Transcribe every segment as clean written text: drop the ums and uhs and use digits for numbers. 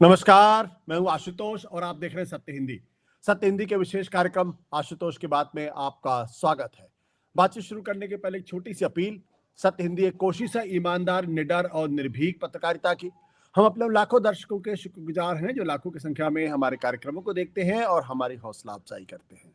नमस्कार, मैं हूं आशुतोष और आप देख रहे हैं सत्य हिंदी। सत्य हिंदी के विशेष कार्यक्रम आशुतोष की बात में आपका स्वागत है। बातचीत शुरू करने के पहले एक छोटी सी अपील। सत्य हिंदी एक कोशिश है ईमानदार, निडर और निर्भीक पत्रकारिता की। हम अपने लाखों दर्शकों के शुक्रगुजार हैं जो लाखों की संख्या में हमारे कार्यक्रमों को देखते हैं और हमारी हौसला अफजाई करते हैं।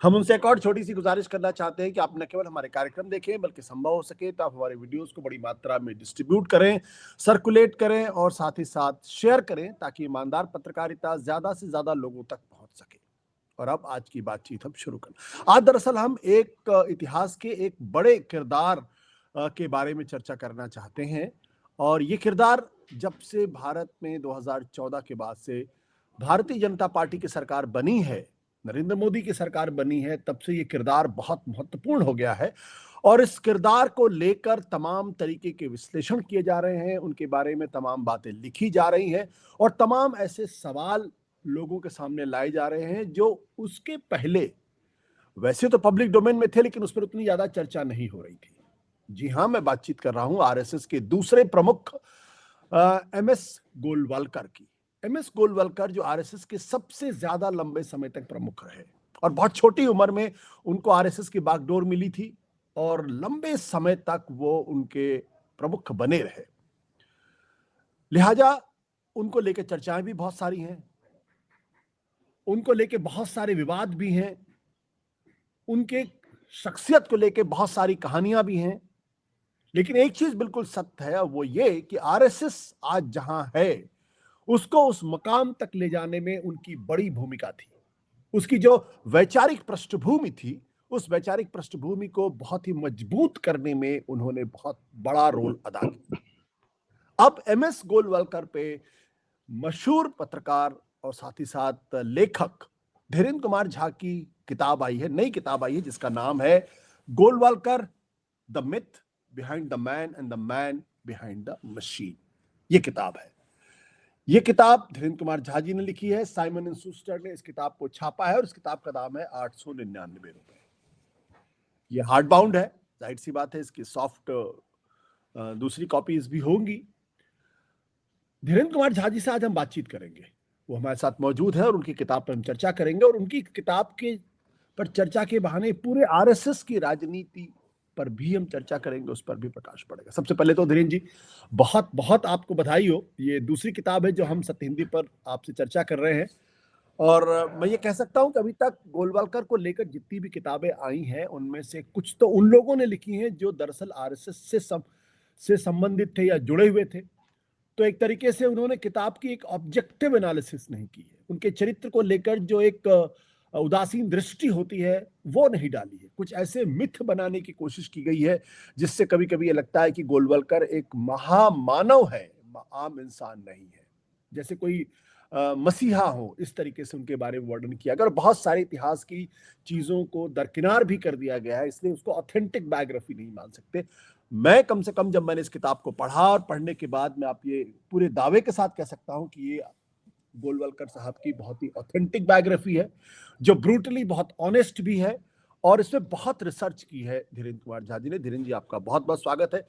हम उनसे एक और छोटी सी गुजारिश करना चाहते हैं कि आप न केवल हमारे कार्यक्रम देखें बल्कि संभव हो सके तो आप हमारे वीडियोस को बड़ी मात्रा में डिस्ट्रीब्यूट करें, सर्कुलेट करें और साथ ही साथ शेयर करें ताकि ईमानदार पत्रकारिता ज्यादा से ज्यादा लोगों तक पहुंच सके। और अब आज की बातचीत हम शुरू करें। आज दरअसल हम एक इतिहास के एक बड़े किरदार के बारे में चर्चा करना चाहते हैं। और ये किरदार जब से भारत में 2014 के बाद से भारतीय जनता पार्टी की सरकार बनी है, नरेंद्र मोदी की सरकार बनी है, तब से ये किरदार बहुत महत्वपूर्ण हो गया है। और इस किरदार को लेकर तमाम तरीके के विश्लेषण किए जा रहे हैं, उनके बारे में तमाम बातें लिखी जा रही हैं और तमाम ऐसे सवाल लोगों के सामने लाए जा रहे हैं जो उसके पहले वैसे तो पब्लिक डोमेन में थे लेकिन उस पर उतनी ज्यादा चर्चा नहीं हो रही थी। जी हाँ, मैं बातचीत कर रहा हूं आरएसएस के दूसरे प्रमुख एमएस गोलवालकर की। एमएस गोलवालकर जो आरएसएस के सबसे ज्यादा लंबे समय तक प्रमुख रहे और बहुत छोटी उम्र में उनको आरएसएस की बागडोर मिली थी और लंबे समय तक वो उनके प्रमुख बने रहे। लिहाजा उनको लेकर चर्चाएं भी बहुत सारी हैं, उनको लेकर बहुत सारे विवाद भी हैं, उनके शख्सियत को लेकर बहुत सारी कहानियां भी हैं। लेकिन एक चीज बिल्कुल सत्य है, वो ये कि आरएसएस आज जहां है उसको उस मकाम तक ले जाने में उनकी बड़ी भूमिका थी। उसकी जो वैचारिक पृष्ठभूमि थी, उस वैचारिक पृष्ठभूमि को बहुत ही मजबूत करने में उन्होंने बहुत बड़ा रोल अदा किया। अब एमएस गोलवालकर पे मशहूर पत्रकार और साथ ही साथ लेखक धीरेन्द्र कुमार झा की किताब आई है, नई किताब आई है जिसका नाम है Golwalkar the myth behind the man and the man behind the machine. ये किताब है। ये किताब धीरेन्द्र कुमार झा जी ने लिखी है, साइमन एंड शूस्टर ने इस किताब को छापा है और इस किताब का दाम है 899 रुपए। ये हार्ड बाउंड है, जाहिर सी बात है इसकी सॉफ्ट दूसरी कॉपीज भी होंगी। धीरेन्द्र कुमार झा जी से आज हम बातचीत करेंगे, वो हमारे साथ मौजूद है और उनकी किताब पर हम चर्चा करेंगे और उनकी किताब के पर चर्चा के बहाने पूरे आरएसएस की राजनीति पर भी हम चर्चा करेंगे, उस पर भी प्रकाश पड़ेगा। सबसे पहले तो धीरेन्द्र जी बहुत बहुत आपको बधाई हो, ये दूसरी किताब है जो हम सत्य हिंदी पर आपसे चर्चा कर रहे हैं। और मैं ये कह सकता हूं कि अभी तक गोलवालकर को लेकर जितनी भी किताबें आई हैं उनमें से कुछ तो उन लोगों ने लिखी हैं जो दरअसल आरएसएस से संबंधित थे या जुड़े हुए थे। तो एक तरीके से उन्होंने किताब की एक ऑब्जेक्टिव एनालिसिस नहीं की है, उनके चरित्र को लेकर जो एक उदासीन दृष्टि होती है वो नहीं डाली है। कुछ ऐसे मिथ बनाने की कोशिश की गई है जिससे कभी कभी ये लगता है कि गोलवालकर एक महामानव है, आम इंसान नहीं है, जैसे कोई मसीहा हो, इस तरीके से उनके बारे में वर्णन किया गया और बहुत सारे इतिहास की चीजों को दरकिनार भी कर दिया गया है, इसलिए उसको ऑथेंटिक बायोग्राफी नहीं मान सकते। मैं कम से कम जब मैंने इस किताब को पढ़ा और पढ़ने के बाद मैं आप ये पूरे दावे के साथ कह सकता हूं कि ये गोलवालकर साहब की बहुत ही ऑथेंटिक बायोग्राफी है जो ब्रूटली बहुत ऑनेस्ट भी है और इसमें बहुत रिसर्च की है धीरेन्द्र कुमार झा जी ने। धीरेन्द्र जी आपका बहुत बहुत स्वागत है।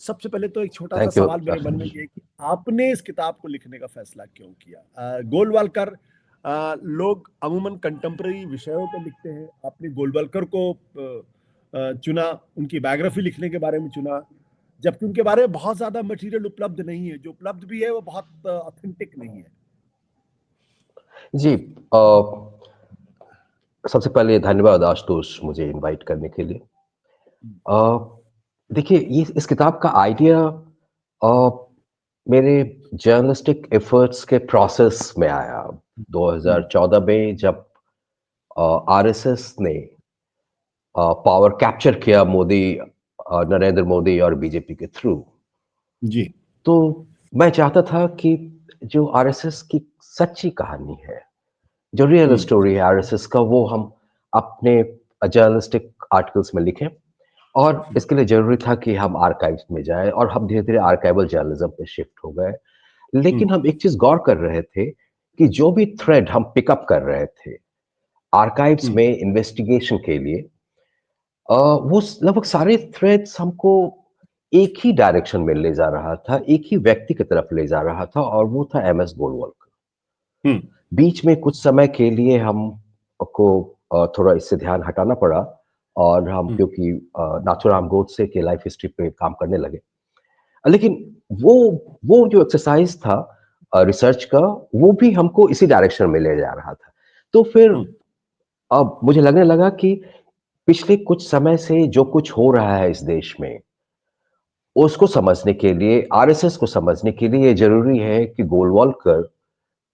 सबसे पहले तो एक छोटा सा सवाल मेरे मन में ये कि आपने इस किताब को लिखने का फैसला क्यों किया? गोलवालकर लोग अमूमन कंटेम्पररी विषयों पर लिखते हैं, आपने गोलवालकर को चुना, उनकी बायोग्राफी लिखने के बारे में चुना, जबकि उनके बारे में बहुत ज्यादा मटेरियल उपलब्ध नहीं है, जो उपलब्ध भी है वो बहुत ऑथेंटिक नहीं है। जी, सबसे पहले धन्यवाद आशुतोष मुझे इनवाइट करने के लिए। देखिए, ये इस किताब का आइडिया मेरे जर्नलिस्टिक एफर्ट्स के प्रोसेस में आया 2014 में, जब आरएसएस ने पावर कैप्चर किया नरेंद्र मोदी और बीजेपी के थ्रू। जी, तो मैं चाहता था कि जो आरएसएस की सच्ची कहानी है, जो रियल स्टोरी है आरएसएस का, वो हम अपने जर्नलिस्टिक आर्टिकल्स में लिखें। और इसके लिए जरूरी था कि हम आर्काइव्स में जाएं और हम धीरे धीरे आर्काइवल जर्नलिज्म पे शिफ्ट हो गए। लेकिन हम एक चीज गौर कर रहे थे कि जो भी थ्रेड हम पिकअप कर रहे थे आर्काइव्स में इन्वेस्टिगेशन के लिए, वो लगभग सारे थ्रेड्स हमको एक ही डायरेक्शन में ले जा रहा था, एक ही व्यक्ति की तरफ ले जा रहा था, और वो था एम एस गोलवलकर। बीच में कुछ समय के लिए हमको थोड़ा इससे ध्यान हटाना पड़ा, और हम क्योंकि नाथूराम गोडसे के लाइफ हिस्ट्री पे काम करने लगे। लेकिन वो जो एक्सरसाइज था रिसर्च का, वो भी हमको इसी डायरेक्शन में ले जा रहा था। तो फिर अब मुझे लगने लगा कि पिछले कुछ समय से जो कुछ हो रहा है इस देश में, उसको समझने के लिए, आरएसएस को समझने के लिए ये जरूरी है कि गोलवलकर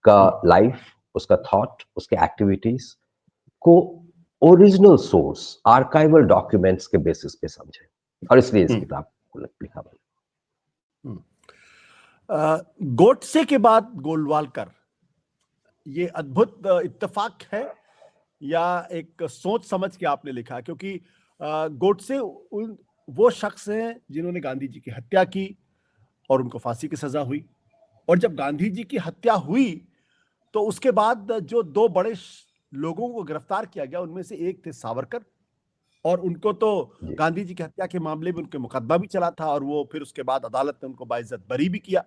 का लाइफ, उसका थॉट, उसके एक्टिविटीज को ओरिजिनल सोर्स, आर्काइवल डॉक्यूमेंट्स के बेसिस पे समझे, और इसलिए इस किताब को लिखा मैंने। गोडसे के बाद गोलवालकर, ये अद्भुत इत्तेफाक है या एक सोच समझ के आपने लिखा? क्योंकि गोडसे वो शख्स हैं जिन्होंने गांधी जी की हत्या की और उनको फांसी की सजा हुई, और जब गांधी जी की हत्या हुई तो उसके बाद जो दो बड़े लोगों को गिरफ्तार किया गया, उनमें से एक थे सावरकर, और उनको तो गांधी जी की हत्या के मामले में उनके मुकदमा भी चला था, और वो फिर उसके बाद अदालत ने उनको बाइज्जत बरी भी किया।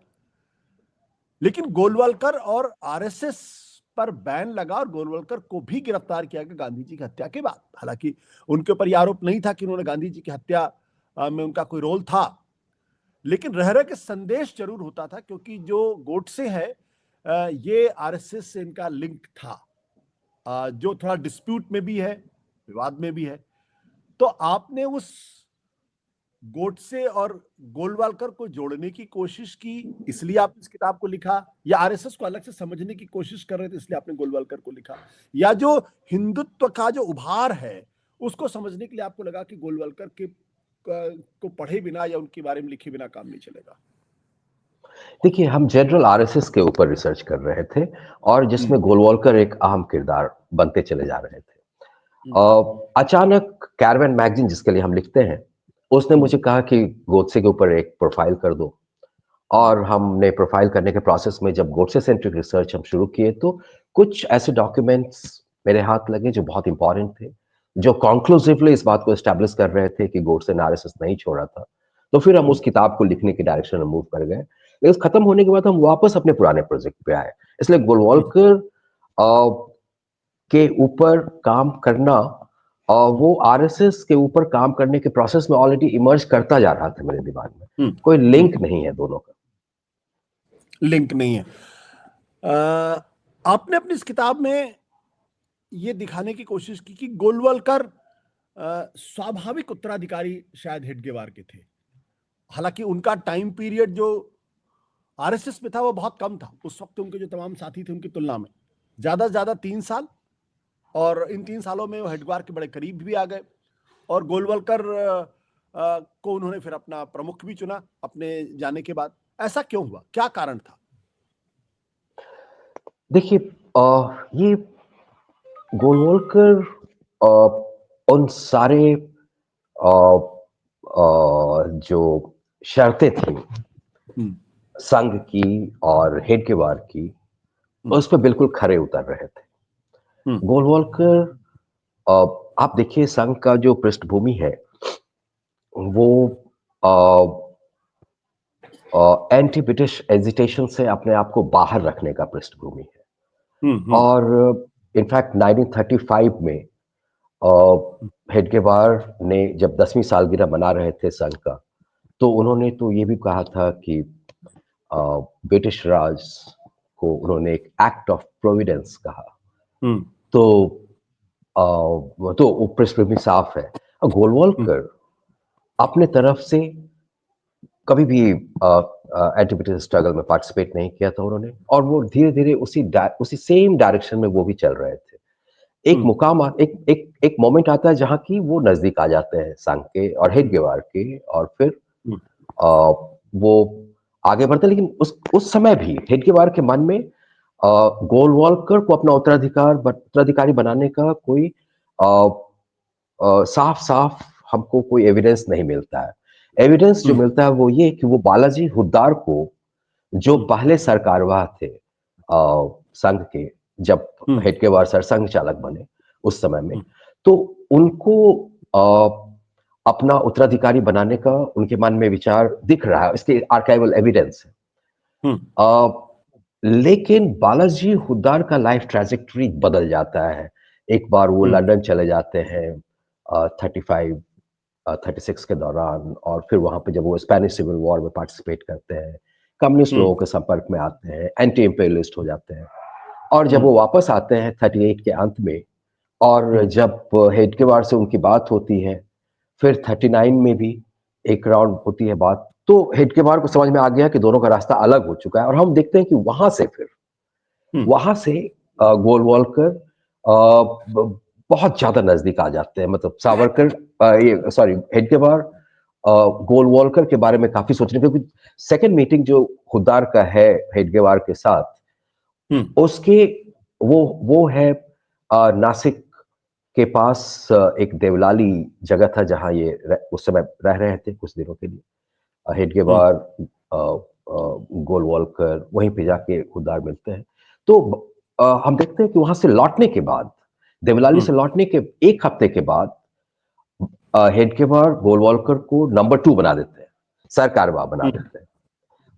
लेकिन गोलवलकर और आरएसएस पर बैन लगा और गोलवलकर को भी गिरफ्तार किया गया गांधी जी की हत्या के बाद। हालांकि उनके ऊपर यह आरोप नहीं था कि उन्होंने गांधी जी की हत्या में उनका कोई रोल था, लेकिन रह रह के संदेश जरूर होता था, क्योंकि जो गोडसे है ये आरएसएस से इनका लिंक था, जो थोड़ा डिस्प्यूट में भी है, विवाद में भी है। तो आपने उस गोडसे और गोलवालकर को जोड़ने की कोशिश की, इसलिए आपने इस किताब को लिखा, या आरएसएस को अलग से समझने की कोशिश कर रहे थे इसलिए आपने गोलवालकर को लिखा, या जो हिंदुत्व का जो उभार है उसको समझने के लिए आपको लगा कि गोलवालकर के को पढ़े बिना या उनके बारे में लिखे बिना काम नहीं चलेगा? देखिए, हम जनरल आरएसएस के ऊपर रिसर्च कर रहे थे, और जिसमें गोलवलकर एक अहम किरदार बनते चले जा रहे थे। अचानक कैरवैन मैगजीन, जिसके लिए हम लिखते हैं, उसने मुझे कहा कि गोडसे के ऊपर एक प्रोफाइल कर दो, और हमने प्रोफाइल करने के प्रोसेस में जब गोडसे सेंट्रिक रिसर्च हम शुरू किए, तो कुछ ऐसे डॉक्यूमेंट्स मेरे हाथ लगे जो बहुत इंपॉर्टेंट थे, जो कॉन्क्लूसिवली इस बात को एस्टैब्लिश कर रहे थे कि गोडसे ने आरएसएस नहीं छोड़ा था। तो फिर हम उस किताब को लिखने की डायरेक्शन में मूव कर गए। लेकिन खत्म होने के बाद हम वापस अपने पुराने प्रोजेक्ट पे आए। इसलिए गोलवलकर के ऊपर काम करना, वो आरएसएस के ऊपर काम करने के प्रोसेस में ऑलरेडी इमर्ज करता जा रहा था मेरे दिमाग में। कोई लिंक नहीं है दोनों का। लिंक नहीं है। आपने अपनी इस किताब में ये दिखाने की कोशिश की कि गोलवलकर स्वाभाविक उत्तराधिकारी शायद हेडगेवार के थे। हालांकि उनका टाइम पीरियड जो आरएसएस में था वो बहुत कम था। उस वक्त उनके जो तमाम साथी थे उनकी तुलना में ज्यादा से ज्यादा 3 साल, और इन 3 सालों में वो हेडगेवार के बड़े करीब भी आ गए, और गोलवलकर को उन्होंने फिर अपना प्रमुख भी चुना अपने जाने के बाद। ऐसा क्यों हुआ, क्या कारण था? देखिए, ये गोलवलकर उन सारे जो शर्तें थी संघ की और हेडगेवार की, उस पर बिल्कुल खरे उतर रहे थे। गोलवलकर, आप देखिए, संघ का जो पृष्ठभूमि है वो एंटी ब्रिटिश एजिटेशन से अपने आप को बाहर रखने का पृष्ठभूमि है। और इनफैक्ट 1935 में हेडगेवार ने जब 10वीं सालगिरह मना रहे थे संघ का, तो उन्होंने तो ये भी कहा था कि ब्रिटिश राज को उन्होंने एक एक्ट ऑफ प्रोविडेंस कहा। तो पृष्ठभूमि साफ है। गोलवलकर अपने तरफ से कभी भी एंटी ब्रिटिश स्ट्रगल में पार्टिसिपेट नहीं किया था उन्होंने, और वो धीरे धीरे उसी सेम डायरेक्शन में वो भी चल रहे थे। एक मुकाम एक मोमेंट आता है जहां की वो नजदीक आ जाते हैं संघ के और हेडगेवार के, और फिर वो आगे बढ़ते। लेकिन उस समय भी हेडगेवार के मन में गोलवलकर को अपना उत्तराधिकारी बनाने का कोई साफ साफ हमको कोई एविडेंस नहीं मिलता है। एविडेंस जो मिलता है वो ये कि वो बालाजी हुद्दार को, जो पहले सरकारवाह थे संघ के, जब हेडगेवार सरसंघ चालक बने उस समय में, तो उनको अपना उत्तराधिकारी बनाने का उनके मन में विचार दिख रहा है, इसके आर्काइवल एविडेंस है। लेकिन बालाजी हुड्डार का लाइफ ट्रैजेक्टरी बदल जाता है। एक बार वो लंदन चले जाते हैं 35 36 के दौरान, और फिर वहां पे जब वो स्पेनिश सिविल वॉर में पार्टिसिपेट करते हैं, कम्युनिस्ट लोगों के संपर्क में आते हैं, एंटी इंपीरियलिस्ट हो जाते हैं, और जब वो वापस आते हैं 38 के अंत में, और जब हेडगेवार से उनकी बात होती है, फिर 39 में भी एक राउंड होती है बात, तो हेडगेवार को समझ में आ गया कि दोनों का रास्ता अलग हो चुका है। और हम देखते हैं कि वहां से गोलवॉलकर बहुत ज्यादा नजदीक आ जाते हैं। मतलब सावरकर, हेडगेवार गोलवॉलकर के बारे में काफी सोचने, क्योंकि सेकंड मीटिंग जो हुड्डार का है हेडगेवार के साथ, उसके वो है नासिक के पास एक देवलाली जगह था जहां ये उस समय रह रहे थे कुछ दिनों के लिए। हेडगेवार, गोलवॉलकर, वहीं पे जाके हुड्डार मिलते हैं। तो हम देखते हैं कि वहां से लौटने के बाद, देवलाली से लौटने के एक हफ्ते के बाद, हेडगेवार गोलवॉलकर को नंबर 2 बना देते हैं, सरकारवा बना देते हैं।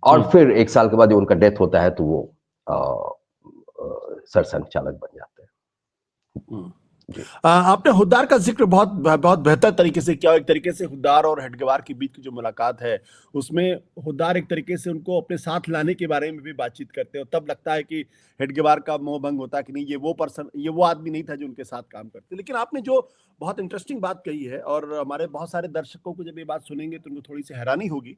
और फिर एक साल के बाद उनका डेथ होता है, तो वो सरसंघ चालक बन जाते हैं। आपने हुड्डार का जिक्र बहुत बहुत बेहतर तरीके से किया। एक तरीके से हुड्डार और हेडगेवार के बीच की जो मुलाकात है, उसमें हुड्डार एक तरीके से उनको अपने साथ लाने के बारे में भी बातचीत करते हैं, और तब लगता है कि हेडगेवार का मोह भंग होता है कि नहीं, ये वो आदमी नहीं था जो उनके साथ काम करते। लेकिन आपने जो बहुत इंटरेस्टिंग बात कही है, और हमारे बहुत सारे दर्शकों को जब ये बात सुनेंगे तो उनको थोड़ी सी हैरानी होगी,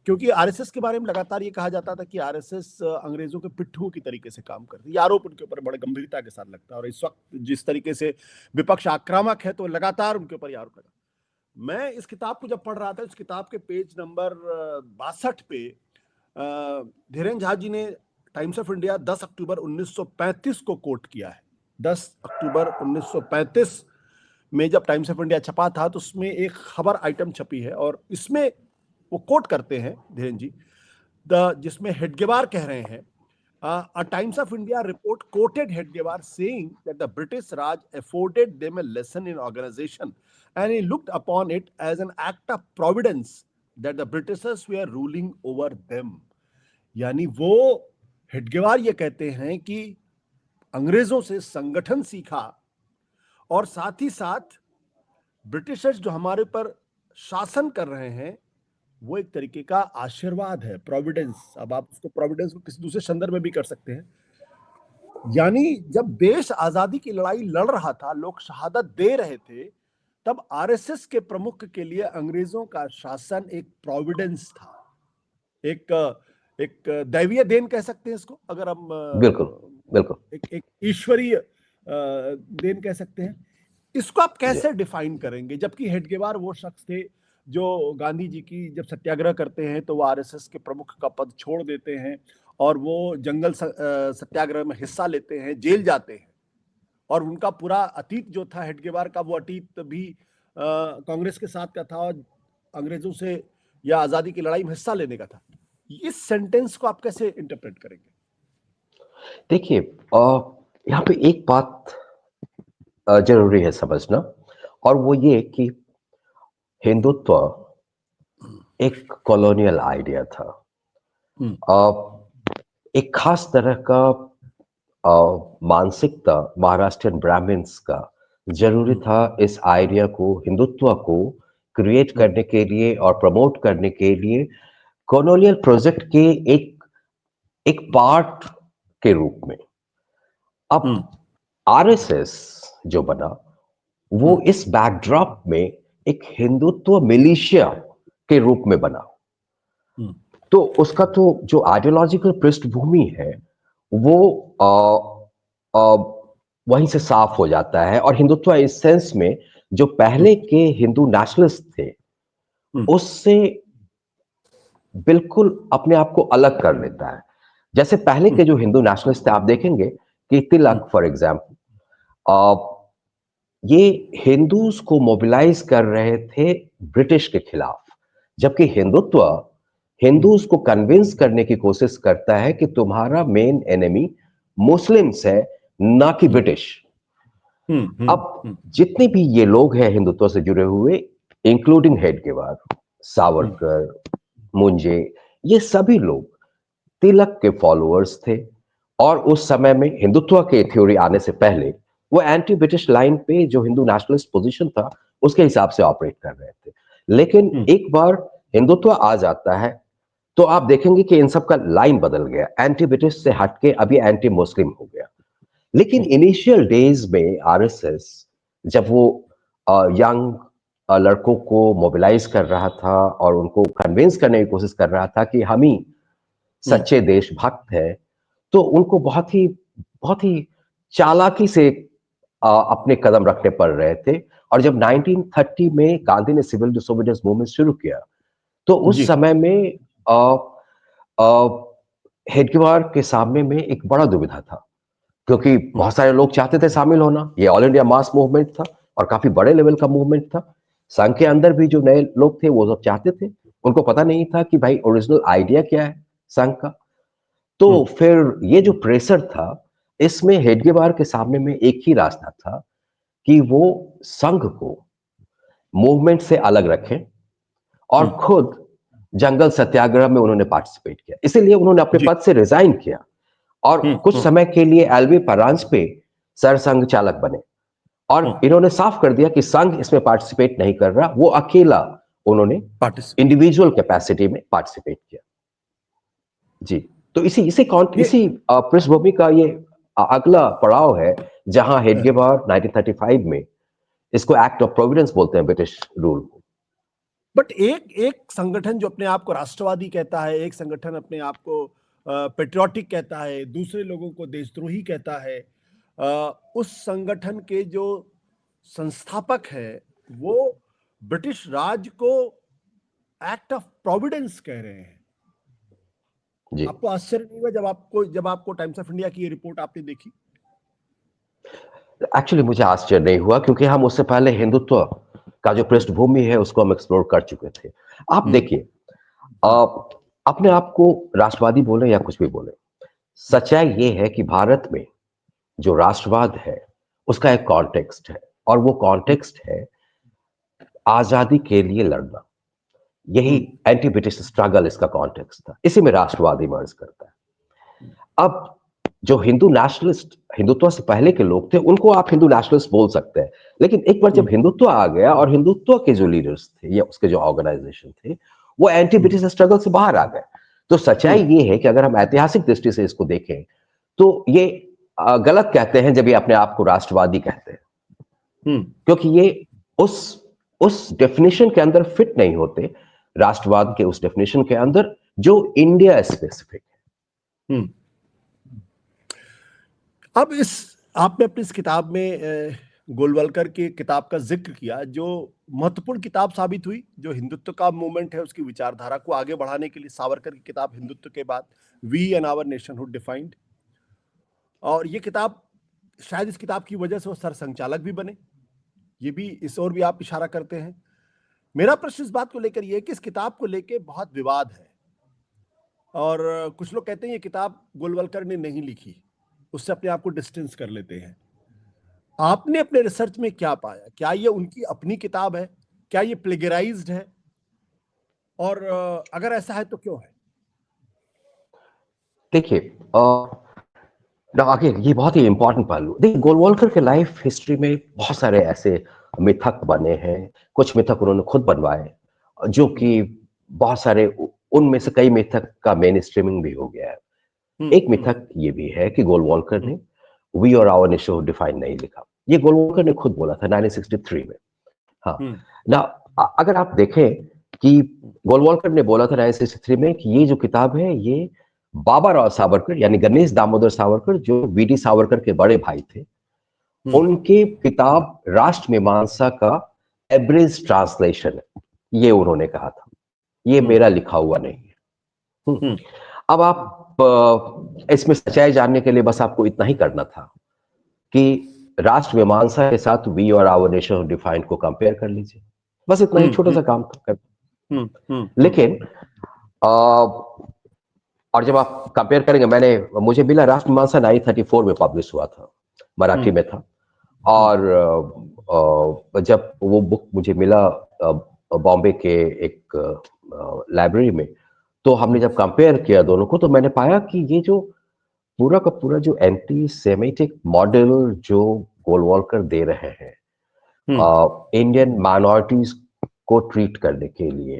क्योंकि आरएसएस के बारे में लगातार ये कहा जाता था कि आरएसएस अंग्रेजों के पिट्ठुओं की तरीके से काम करती है। ये आरोप उनके ऊपर बड़े गंभीरता के साथ लगता है, और इस वक्त जिस तरीके से विपक्ष आक्रामक है, तो लगातार उनके ऊपर आरोप लगा। मैं इस किताब को जब पढ़ रहा था, इस किताब के पेज नंबर 62 पे धीरेन्द्र झा जी ने टाइम्स ऑफ इंडिया 10 अक्टूबर 1935 को कोट किया है। 10 अक्टूबर 1935 में जब टाइम्स ऑफ इंडिया छपा था, तो उसमें एक खबर आइटम छपी है, और इसमें वो कोट करते हैं धीरेन्द्र जी, जिसमें हेडगेवार कह रहे हैं, a Times of India report quoted Hedgewar saying that the British Raj afforded them a lesson in organization, and he looked upon it as an act of providence that the Britishers were ruling over them. यानी वो हेडगेवार ये कहते हैं कि अंग्रेजों से संगठन सीखा, और साथ ही साथ ब्रिटिशर्स जो हमारे पर शासन कर रहे हैं, वो एक तरीके का आशीर्वाद है, प्रोविडेंस। अब आप उसको प्रोविडेंस को किसी दूसरे संदर्भ में भी कर सकते हैं। यानी जब देश आजादी की लड़ाई लड़ रहा था, लोग शहादत दे रहे थे, तब आरएसएस के प्रमुख के लिए अंग्रेजों का शासन एक प्रोविडेंस था, एक दैवीय देन कह सकते हैं इसको, अगर हम बिल्कुल एक ईश्वरीय देन कह सकते हैं। इसको आप कैसे डिफाइन करेंगे? जबकि हेडगेवार वो शख्स थे जो गांधी जी की जब सत्याग्रह करते हैं, तो वो आरएसएस के प्रमुख का पद छोड़ देते हैं, और वो जंगल सत्याग्रह में हिस्सा लेते हैं, जेल जाते हैं, और उनका पूरा अतीत जो था हेडगेवार का, वो अतीत भी कांग्रेस के साथ का था, और अंग्रेजों से या आजादी की लड़ाई में हिस्सा लेने का था। इस सेंटेंस को आप कैसे इंटरप्रेट करेंगे? देखिए, यहाँ पे एक बात जरूरी है समझना, और वो ये कि हिंदुत्व एक कॉलोनियल आइडिया था। एक खास तरह का मानसिकता महाराष्ट्रियन ब्राह्मण्स का जरूरी था इस आइडिया को, हिंदुत्व को क्रिएट करने के लिए और प्रमोट करने के लिए, कॉलोनियल प्रोजेक्ट के एक पार्ट के रूप में। अब आरएसएस जो बना, वो इस बैकड्रॉप में एक हिंदुत्व मिलिशिया के रूप में बना। तो उसका तो जो आइडियोलॉजिकल पृष्ठभूमि है, वो वहीं से साफ हो जाता है, और हिंदुत्व इस सेंस में जो पहले के हिंदू नेशनलिस्ट थे, उससे बिल्कुल अपने आप को अलग कर लेता है। जैसे पहले के जो हिंदू नेशनलिस्ट थे, आप देखेंगे कि तिलक फॉर एग्जाम्पल, ये हिंदूज को मोबिलाइज कर रहे थे ब्रिटिश के खिलाफ, जबकि हिंदुत्व हिंदूज को कन्विंस करने की कोशिश करता है कि तुम्हारा मेन एनिमी मुस्लिम्स है, ना कि ब्रिटिश। अब जितने भी ये लोग हैं हिंदुत्व से जुड़े हुए, इंक्लूडिंग हेडगेवार, सावरकर, मुंजे, ये सभी लोग तिलक के फॉलोअर्स थे। और उस समय में हिंदुत्व के थ्योरी आने से पहले वो एंटी ब्रिटिश लाइन पे जो हिंदू नेशनलिस्ट पोजीशन था उसके हिसाब से ऑपरेट कर रहे थे। लेकिन एक बार हिंदुत्व आ जाता है तो आप देखेंगे कि इन सब का लाइन बदल गया, एंटी ब्रिटिश से हटके अभी एंटी मुस्लिम हो गया। लेकिन इनिशियल डेज में आरएसएस जब वो यंग लड़कों को मोबिलाइज कर रहा था और उनको कन्विंस करने की कोशिश कर रहा था कि हम ही सच्चे देशभक्त हैं, तो उनको बहुत ही चालाकी से अपने कदम रखने पड़ रहे थे। और जब 1930 में गांधी ने सिविल डिसोबीडियंस मूवमेंट शुरू किया तो उस समय में हेडगेवार के सामने में एक बड़ा दुविधा था, क्योंकि बहुत सारे लोग चाहते थे शामिल होना। ये ऑल इंडिया मास मूवमेंट था और काफी बड़े लेवल का मूवमेंट था। संघ के अंदर भी जो नए लोग थे वो सब चाहते थे, उनको पता नहीं था कि भाई ओरिजिनल आइडिया क्या है संघ का। तो फिर ये जो प्रेशर था, इसमें हेडगेवार के सामने में एक ही रास्ता था कि वो संघ को मूवमेंट से अलग रखें और खुद जंगल सत्याग्रह में उन्होंने पार्टिसिपेट किया। इसीलिए उन्होंने अपने पद से रिजाइन किया और कुछ समय के लिए एलवी परांजपे सरसंघ चालक बने। और इन्होंने साफ कर दिया कि संघ इसमें पार्टिसिपेट नहीं कर रहा, वो अकेला उन्होंने इंडिविजुअल कैपेसिटी में पार्टिसिपेट किया। जी, तो इसी पृष्ठभूमि का ये अगला पड़ाव है जहां हेडगेवार 1935 में, इसको एक्ट ऑफ प्रोविडेंस बोलते हैं ब्रिटिश रूल को। बट एक संगठन जो अपने आप को राष्ट्रवादी कहता है, एक संगठन अपने आप को पेट्रियोटिक कहता है, दूसरे लोगों को देशद्रोही कहता है, उस संगठन के जो संस्थापक है वो ब्रिटिश राज को एक्ट ऑफ प्रोविडेंस कह रहे हैं। जी। आपको आश्चर्य नहीं हुआ जब आपको टाइम्स ऑफ इंडिया की ये रिपोर्ट आपने देखी? एक्चुअली मुझे आश्चर्य नहीं हुआ, क्योंकि हम उससे पहले हिंदुत्व का जो पृष्ठभूमि है उसको हम एक्सप्लोर कर चुके थे। आप देखिए, अपने आप को राष्ट्रवादी बोले या कुछ भी बोले, सच्चाई ये है कि भारत में जो राष्ट्रवाद है उसका एक कॉन्टेक्स्ट है, और वो कॉन्टेक्स्ट है आजादी के लिए लड़ना। यही एंटी ब्रिटिश स्ट्रगल इसका कॉन्टेक्स्ट था, इसी में राष्ट्रवाद इमर्ज करता है। अब जो हिंदू नेशनलिस्ट, हिंदुत्व से पहले के लोग थे, उनको आप हिंदू नेशनलिस्ट बोल सकते हैं, लेकिन एक बार जब हिंदुत्व आ गया और हिंदुत्व के जो लीडर्स थे या उसके जो ऑर्गेनाइजेशन थे वो एंटी ब्रिटिश स्ट्रगल से बाहर आ गए, तो सच्चाई ये है कि अगर हम ऐतिहासिक दृष्टि से इसको देखें तो ये गलत कहते हैं जब ये अपने आप को राष्ट्रवादी कहते हैं, क्योंकि ये उस डेफिनेशन के अंदर फिट नहीं होते, राष्ट्रवाद के उस डेफिनेशन के अंदर जो इंडिया स्पेसिफिक है। अब आपने अपनी इस किताब में गोलवलकर की किताब का जिक्र किया, जो महत्वपूर्ण किताब साबित हुई, जो हिंदुत्व का मूवमेंट है उसकी विचारधारा को आगे बढ़ाने के लिए। सावरकर की किताब हिंदुत्व के बाद, we and our nationhood defined, और ये किताब शायद इस किताब की वजह से वो सरसंघचालक भी बने, ये भी इस ओर भी आप इशारा करते हैं। मेरा प्रश्न इस बात को लेकर ये है कि इस किताब को लेकर बहुत विवाद है, और कुछ लोग कहते हैं ये किताब गोलवलकर ने नहीं लिखी, उससे अपने आप को डिस्टेंस कर लेते हैं। आपने अपने रिसर्च में क्या पाया? क्या ये उनकी अपनी किताब है? क्या ये प्लेगराइज्ड है? और अगर ऐसा है तो क्यों है? देखिए, आगे ये बहुत ही इंपॉर्टेंट पहलू। देखिए, गोलवलकर के लाइफ हिस्ट्री में बहुत सारे ऐसे मिथक बने हैं, कुछ मिथक उन्होंने खुद बनवाए, जो कि बहुत सारे, उनमें से कई मिथक का मेन स्ट्रीमिंग भी हो गया है। एक मिथक ये भी है कि गोलवलकर ने वी और आवर नेशनहुड डिफाइन नहीं लिखा। ये गोलवलकर ने खुद बोला था 1963 में। हाँ ना, अगर आप देखें कि गोलवलकर ने बोला था 1963 में कि ये जो किताब है ये बाबा राव सावरकर यानी गणेश दामोदर सावरकर, जो वीडी सावरकर के बड़े भाई थे, उनकी किताब राष्ट्र मीमांसा का एब्रिज ट्रांसलेशन है, ये उन्होंने कहा था, ये मेरा लिखा हुआ नहीं है। अब आप इसमें सच्चाई जानने के लिए बस आपको इतना ही करना था कि राष्ट्र मीमांसा के साथ वी और आवर नेशनहुड डिफाइंड को कंपेयर कर लीजिए, बस इतना ही छोटा सा काम था। लेकिन और जब आप कंपेयर करेंगे, मुझे मिला राष्ट्र मीमांसा 1934 में पब्लिश हुआ था, मराठी में था, और जब वो बुक मुझे मिला बॉम्बे के एक लाइब्रेरी में। तो हमने जब कंपेयर किया दोनों को, तो मैंने पाया कि ये जो पूरा का पूरा जो एंटी सेमेटिक मॉडल जो गोलवॉल्कर दे रहे हैं इंडियन माइनॉरिटीज को ट्रीट करने के लिए,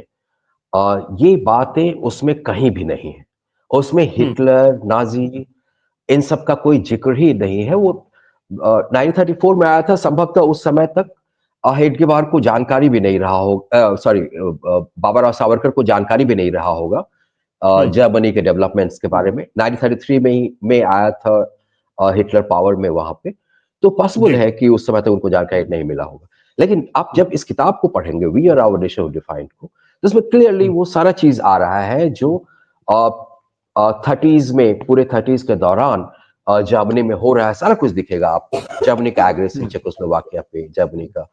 ये बातें उसमें कहीं भी नहीं है। उसमें हिटलर, नाजी, इन सब का कोई जिक्र ही नहीं है। वो 1934 में आया था, संभवतः उस समय तक हेडगेवार को जानकारी भी नहीं रहा होगा, सॉरी बाबा राव सावरकर को जानकारी भी नहीं रहा होगा जर्मनी के डेवलपमेंट्स के बारे में। 1933 में आया था हिटलर पावर में वहां पे, तो पॉसिबल है कि उस समय तक उनको जानकारी नहीं मिला होगा। लेकिन आप जब इस किताब को पढ़ेंगे, we are our nation of defined को, जिसमें क्लियरली वो सारा चीज आ रहा है जो 30s में, पूरे 30s के दौरान जर्मनी में हो रहा है, सारा कुछ दिखेगा आपको। जर्मनी का एग्रेशन चेकोस्लोवाकिया पे, जर्मनी का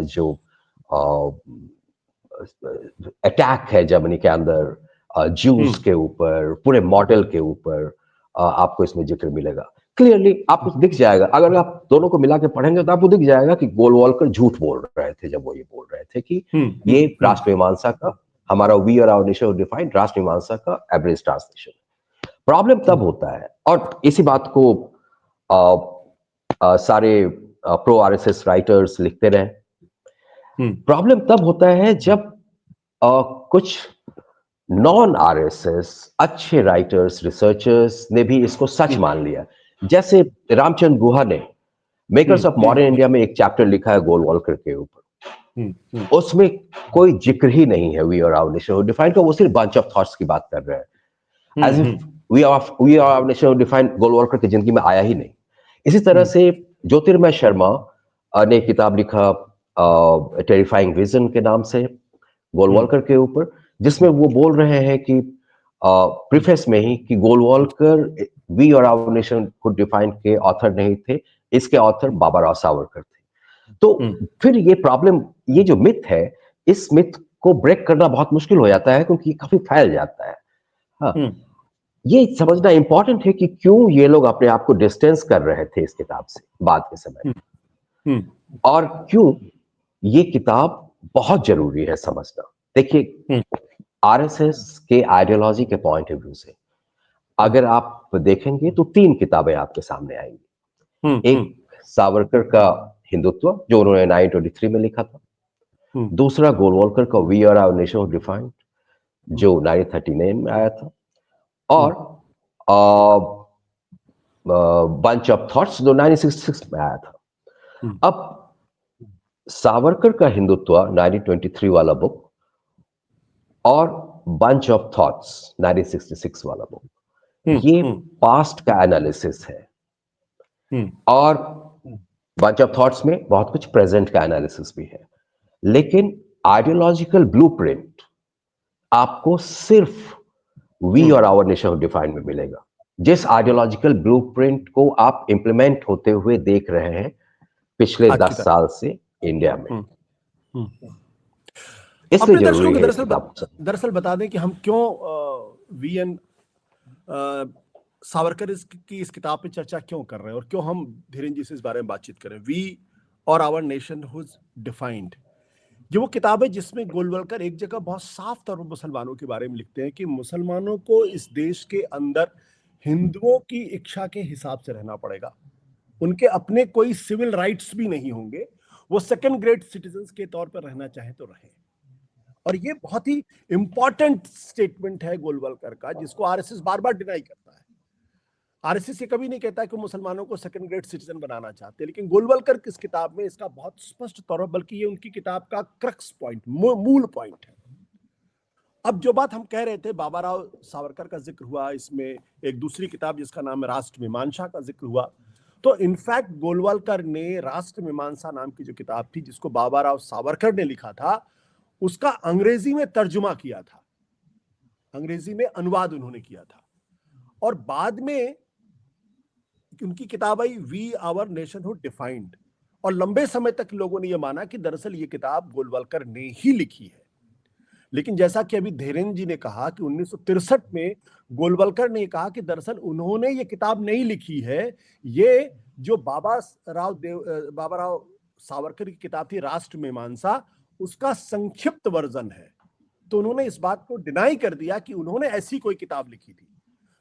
जो अटैक है जर्मनी के अंदर ज्यूस के ऊपर, पूरे मॉडल के ऊपर, आपको इसमें जिक्र मिलेगा। क्लियरली आपको दिख जाएगा, अगर आप दोनों को मिला के पढ़ेंगे तो आपको दिख जाएगा कि गोलवॉल्कर झूठ बोल रहे थे जब वो ये बोल रहे थे कि ये राष्ट्र मीमांसा का, हमारा we are our nation of defined Rashtra Mimansa का एवरेज ट्रांसलेशन। प्रॉब्लम तब होता है, और इसी बात को सारे प्रो आरएसएस राइटर्स लिखते रहे। प्रॉब्लम तब होता है जब कुछ नॉन आरएसएस अच्छे राइटर्स, रिसर्चर्स ने भी इसको सच मान लिया। जैसे रामचंद्र गुहा ने मेकर्स ऑफ मॉडर्न इंडिया में एक चैप्टर लिखा है गोलवॉल्कर के ऊपर, उसमें कोई जिक्र ही नहीं है we are our nation of defined का। वो सिर्फ बंच ऑफ थॉट्स की बात कर रहे हैं, as if we are our nation of defined Golwalkar की जिंदगी में आया ही नहीं। इसी तरह से ज्योतिर्मय शर्मा ने किताब लिखा टेरिफाइंग विजन के नाम से गोलवॉल्कर के ऊपर, जिसमें वो बोल रहे हैं कि प्रीफेस में ही कि गोलवॉल्कर वी और आवर नेशन को डिफाइन के ऑथर नहीं थे, इसके ऑथर बाबा राव सावरकर थे। तो फिर ये प्रॉब्लम, ये जो मिथ है, इस मिथ को ब्रेक करना बहुत मुश्किल हो जाता है, क्योंकि काफी फैल जाता है। हाँ, ये समझना इंपॉर्टेंट है कि क्यों ये लोग अपने आप को डिस्टेंस कर रहे थे इस किताब से बाद के समय में, और क्यों ये किताब बहुत जरूरी है समझना। देखिए, आरएसएस के आइडियोलॉजी के पॉइंट ऑफ व्यू से अगर आप देखेंगे तो 3 किताबें आपके सामने आएंगी। एक सावरकर का हिंदुत्व, जो उन्होंने 1923 में लिखा था। दूसरा गोलवॉल्कर का we are our nation of defined, जो 1939 में आया था। और बंच ऑफ थॉट्स, जो 1966 में आया था। अब सावरकर का हिंदुत्व 1923 वाला बुक और बंच ऑफ थॉट्स 1966 वाला बुक, ये पास्ट का एनालिसिस है, और बंच ऑफ थॉट्स में बहुत कुछ प्रेजेंट का एनालिसिस भी है। लेकिन आइडियोलॉजिकल ब्लूप्रिंट आपको सिर्फ वी और आवर नेशन ऑफ डिफाइंड में मिलेगा, जिस आइडियोलॉजिकल ब्लूप्रिंट को आप इंप्लीमेंट होते हुए देख रहे हैं पिछले 10 साल से इंडिया में। अपने दर्शकों को दरअसल बता दें कि हम क्यों वी एन सावरकर की इस किताब पे चर्चा क्यों कर रहे हैं, और क्यों हम धीरेन्द्र जी से इस बारे में बातचीत करें। वी और आवर नेशन हुज डिफाइंड, ये वो किताब है जिसमें गोलवलकर एक जगह बहुत साफ तौर पर मुसलमानों के बारे में लिखते हैं कि मुसलमानों को इस देश के अंदर हिंदुओं की इच्छा के हिसाब से रहना पड़ेगा, उनके अपने कोई सिविल राइट्स भी नहीं होंगे, वो सेकंड ग्रेड सिटीजन्स के तौर पर रहना चाहे तो रहे। और ये बहुत ही इंपॉर्टेंट स्टेटमेंट है गोलवलकर का, जिसको आरएसएस बार बार डिनाई करता है। आरएसएस ये कभी नहीं कहता कि मुसलमानों को सेकंड ग्रेड सिटीजन बनाना चाहते, लेकिन गोलवलकर की इस किताब में इसका बहुत स्पष्ट तौर पर, बल्कि ये उनकी किताब का क्रक्स पॉइंट, मूल पॉइंट है। अब जो बात हम कह रहे थे, बाबा राव सावरकर का जिक्र हुआ, इसमें एक दूसरी किताब जिसका नाम है राष्ट्र मीमांसा का जिक्र हुआ। तो इनफैक्ट गोलवलकर ने राष्ट्र मीमांसा नाम की जो किताब थी, जिसको बाबा राव सावरकर ने लिखा था, उसका अंग्रेजी में तर्जुमा किया था, अंग्रेजी में अनुवाद उन्होंने किया था। और बाद में उनकी किताब आई we our nation who defined, और लंबे समय तक लोगों ने यह माना कि दरअसल ये किताब गोलवलकर ने ही लिखी है। लेकिन जैसा कि अभी धीरेन्द्र जी ने कहा कि 1963 में गोलवलकर ने कहा कि दरअसल उन्होंने ये किताब नहीं लिखी है, ये जो बाबा राव सावरकर की किताब थी राष्ट्र मीमांसा, उसका संक्षिप्त वर्जन है। तो उन्होंने इस बात को डिनाई कर दिया कि उन्होंने ऐसी कोई किताब लिखी थी,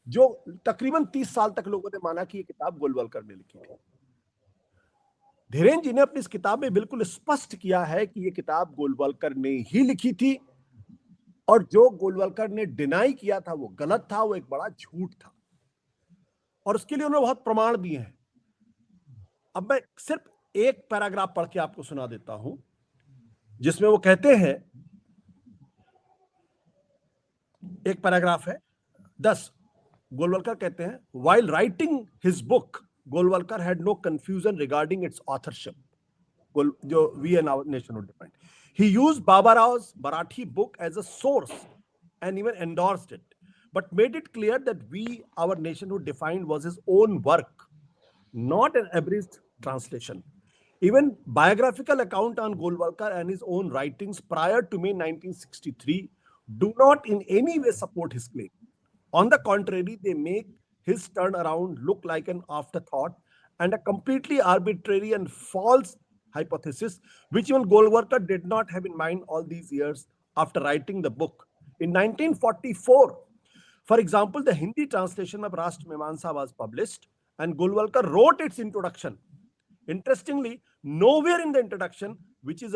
जो तकरीबन 30 साल तक लोगों ने माना कि ये किताब गोलवलकर ने लिखी थी। धीरेन जी ने अपनी इस किताब में बिल्कुल स्पष्ट किया है कि ये किताब गोलवलकर ने ही लिखी थी, और जो गोलवलकर ने डिनाई किया था वो गलत था, वो एक बड़ा झूठ था, और उसके लिए उन्होंने बहुत प्रमाण दिए हैं। अब मैं सिर्फ एक पैराग्राफ पढ़ के आपको सुना देता हूं, जिसमें वो कहते हैं, एक पैराग्राफ है 10। गोलवलकर कहते हैं, while writing his book, Golwalkar had no confusion regarding its authorship, जो We and Our Nation would define. He used Baba Rao's Marathi book as a source and even endorsed it, but made it clear that We, Our Nation would define was his own work, not an abridged translation. Even biographical account on Golwalkar and his own writings prior to May 1963 do not in any way support his claim. On the contrary, they make his turnaround look like an afterthought and a completely arbitrary and false hypothesis, which even Golwalkar did not have in mind all these years after writing the book. In 1944, for example, the Hindi translation of Rashtramimansa was published, and Golwalkar wrote its introduction. Interestingly, nowhere in the introduction, which in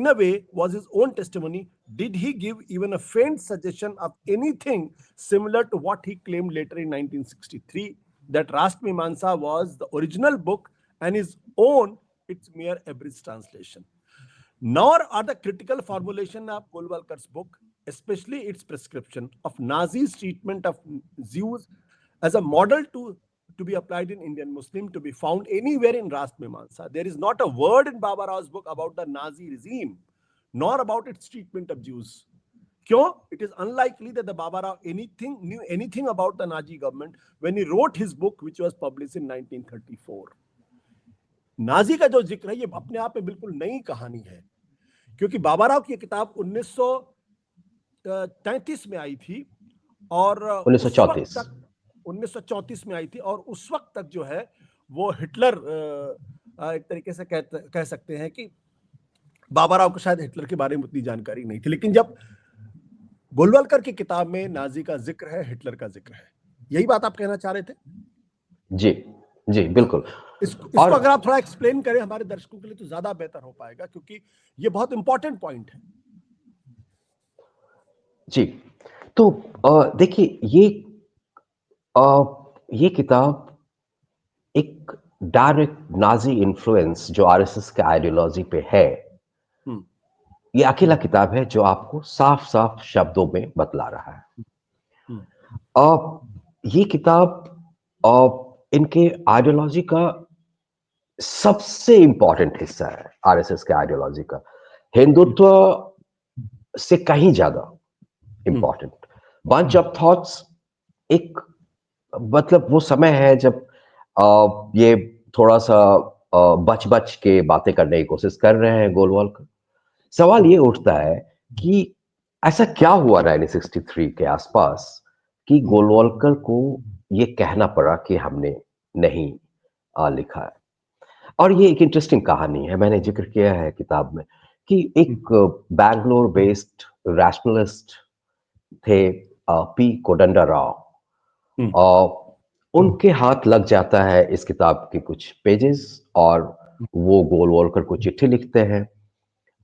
a way was his own testimony, did he give even a faint suggestion of anything similar to what he claimed later in 1963, that Rashtramimansa was the original book and his own its mere abridged translation. Nor are the critical formulation of Golwalkar's book, especially its prescription of Nazis' treatment of Jews as a model to be applied in Indian Muslim, to be found anywhere in Rashtramimansa. There is not a word in Baba Rao's book about the Nazi regime, nor about its treatment of Jews. Kyun? It is unlikely that the Baba Rao knew anything about the Nazi government when he wrote his book, which was published in 1934. Nazi का जो जिक्र है, ये अपने आप में बिल्कुल नई कहानी है, क्योंकि बाबा राव की किताब 1933 में आई थी, और 1934 में आई थी, और उस वक्त तक जो है वो हिटलर, एक तरीके से कह सकते हैं कि बाबा राव को शायद हिटलर के बारे में उतनी जानकारी नहीं थी। लेकिन जब गोलवलकर की किताब में नाजी का जिक्र है, हिटलर का जिक्र है, यही बात आप कहना चाह रहे थे? जी जी बिल्कुल। इसको अगर आप थोड़ा एक्सप्लेन करें हमारे दर्शकों के लिए तो ज्यादा बेहतर हो पाएगा, क्योंकि ये बहुत इंपॉर्टेंट पॉइंट है। जी, तो देखिए, ये किताब एक डायरेक्ट नाजी इन्फ्लुएंस जो आरएसएस के आइडियोलॉजी पे है, ये अकेला किताब है जो आपको साफ साफ शब्दों में बतला रहा है। ये किताब इनके आइडियोलॉजी का सबसे इंपॉर्टेंट हिस्सा है, आरएसएस के आइडियोलॉजी का, हिंदुत्व से कहीं ज्यादा इंपॉर्टेंट। बंच ऑफ थॉट्स एक, मतलब वो समय है जब ये थोड़ा सा बच के बातें करने की कोशिश कर रहे हैं गोलवलकर। सवाल ये उठता है कि ऐसा क्या हुआ 1963 के आसपास कि गोलवलकर को ये कहना पड़ा कि हमने नहीं लिखा है। और ये एक इंटरेस्टिंग कहानी है, मैंने जिक्र किया है किताब में, कि एक बैंगलोर बेस्ड रैशनलिस्ट थे पी कोदंडा राव, उनके हाथ लग जाता है इस किताब के कुछ पेजेस, और वो गोलवलकर को चिट्ठी लिखते हैं,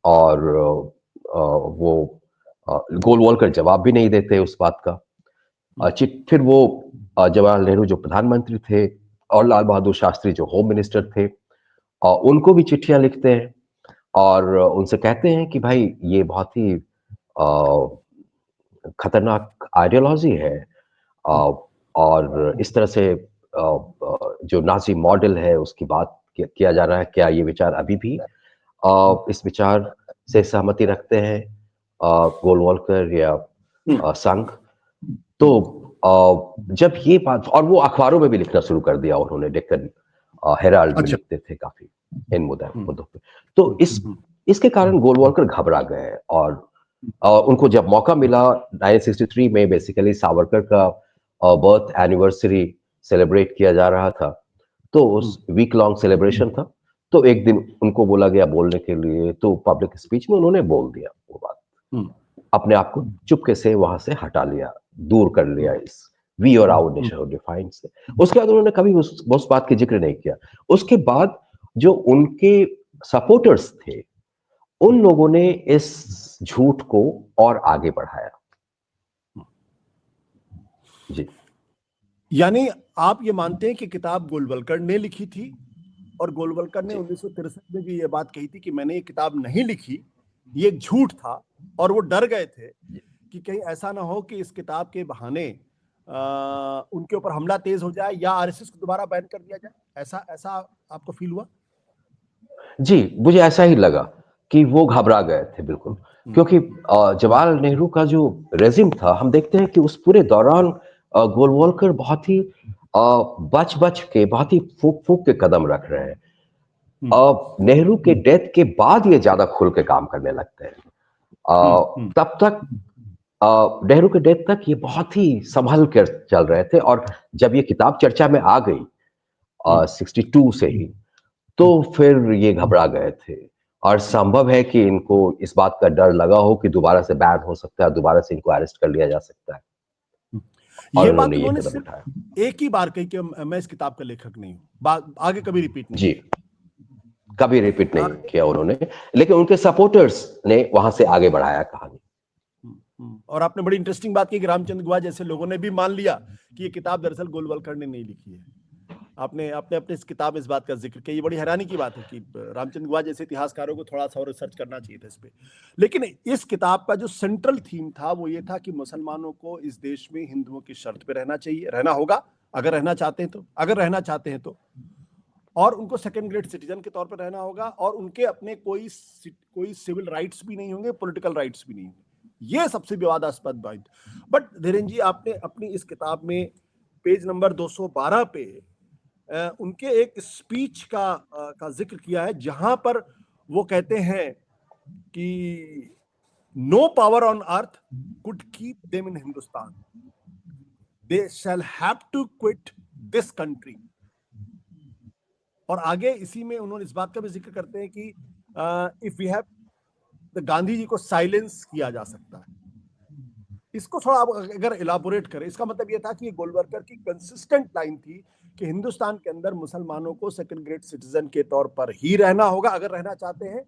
और वो गोलवलकर जवाब भी नहीं देते उस बात का। फिर वो जवाहरलाल नेहरू जो प्रधानमंत्री थे और लाल बहादुर शास्त्री जो होम मिनिस्टर थे, उनको भी चिट्ठियां लिखते हैं और उनसे कहते हैं कि भाई ये बहुत ही खतरनाक आइडियोलॉजी है, और इस तरह से जो नाजी मॉडल है उसकी बात किया जा रहा है, क्या ये विचार अभी भी इस विचार से सहमति रखते हैं गोलवलकर या संघ? तो जब ये बात, और वो अखबारों में भी लिखना शुरू कर दिया उन्होंने, डेक्कन हेराल्ड में लिखते थे काफी इन मुद्दों पे। तो इसके कारण गोलवलकर घबरा गए, और उनको जब मौका मिला 1963 में, बेसिकली सावरकर का बर्थ एनिवर्सरी सेलिब्रेट किया जा रहा था, तो उस वीक लॉन्ग सेलिब्रेशन था, तो एक दिन उनको बोला गया बोलने के लिए, तो पब्लिक स्पीच में उन्होंने बोल दिया वो बात, अपने आप को चुपके से वहां से हटा लिया, दूर कर लिया इस वी और आवर नेशन डिफाइन से। उसके बाद उन्होंने कभी उस बात की जिक्र नहीं किया। उसके बाद जो उनके सपोर्टर्स थे, उन लोगों ने इस झूठ को और आगे बढ़ाया। जी, यानी आप ये मानते हैं कि किताब गोलवलकर ने लिखी थी, और गोलवलकर ने 1963 में भी ये बात कही थी कि मैंने ये किताब नहीं लिखी, ये एक झूठ था, और वो डर गए थे कि कहीं ऐसा ना हो कि इस किताब के बहाने उनके ऊपर हमला तेज हो जाए या आरएसएस को दोबारा बैन कर दिया जाए? ऐसा ऐसा आपको फील हुआ? जी, मुझे ऐसा ही लगा कि वो घबरा गए थे बिल्कुल, क्योंकि जवाहरलाल नेहरू का जो रेजिम था, हम देखते हैं कि उस पूरे दौरान गोलवलकर बहुत ही बच-बच के, बहुत ही फूँक-फूँक के कदम रख रहे हैं। नेहरू के डेथ के बाद ये ज़्यादा खुल के काम करने लगते हैं। तब तक नेहरू के डेथ तक ये बहुत ही संभल कर चल रहे थे, और जब ये किताब चर्चा में आ गई 62 से ही, तो फिर ये घबरा गए थे, और संभव है कि इनको इस बात का डर लगा हो कि दोबारा से बैन हो सकता है, दोबारा से इनको अरेस्ट कर लिया जा सकता है, और ये बात उन्होंने ये उन्होंने कदम सिर्फ उठाया। एक ही बार कही कि मैं इस किताब का लेखक नहीं हूं, आगे कभी रिपीट नहीं जी, की। कभी रिपीट नहीं किया उन्होंने, लेकिन उनके सपोर्टर्स ने वहां से आगे बढ़ाया कहानी। और आपने बड़ी इंटरेस्टिंग बात की कि रामचंद्र गुहा जैसे लोगों ने भी मान लिया कि ये किताब दरअसल गोलवलकर ने नहीं लिखी है। आपने आपने अपने इस किताब में इस बात का जिक्र किया। ये बड़ी हैरानी की बात है कि रामचंद्र गुहा जैसे इतिहासकारों को थोड़ा सा और रिसर्च करना चाहिए था इस पे। लेकिन इस किताब का जो सेंट्रल थीम था वो ये था कि मुसलमानों को इस देश में हिंदुओं की शर्त पे रहना चाहिए, रहना होगा अगर रहना चाहते हैं तो, और उनको सेकंड ग्रेड सिटीजन के तौर पर रहना होगा, और उनके अपने कोई सिविल राइट्स भी नहीं होंगे, पॉलिटिकल राइट्स भी नहीं होंगे। ये सबसे विवादास्पद बात। बट धीरेन जी, आपने अपनी इस किताब में पेज नंबर 212 पे उनके एक स्पीच का जिक्र किया है, जहां पर वो कहते हैं कि no power on earth could keep them in Hindustan, they shall have to quit this country. और आगे इसी में उन्होंने इस बात का भी जिक्र करते हैं कि if we have, Gandhi ji को साइलेंस किया जा सकता है। इसको थोड़ा आप अगर इलाबोरेट करें, इसका मतलब यह था कि गोलवलकर की कंसिस्टेंट लाइन थी कि हिंदुस्तान के अंदर मुसलमानों को सेकंड ग्रेड सिटीजन के तौर पर ही रहना होगा, अगर रहना चाहते हैं,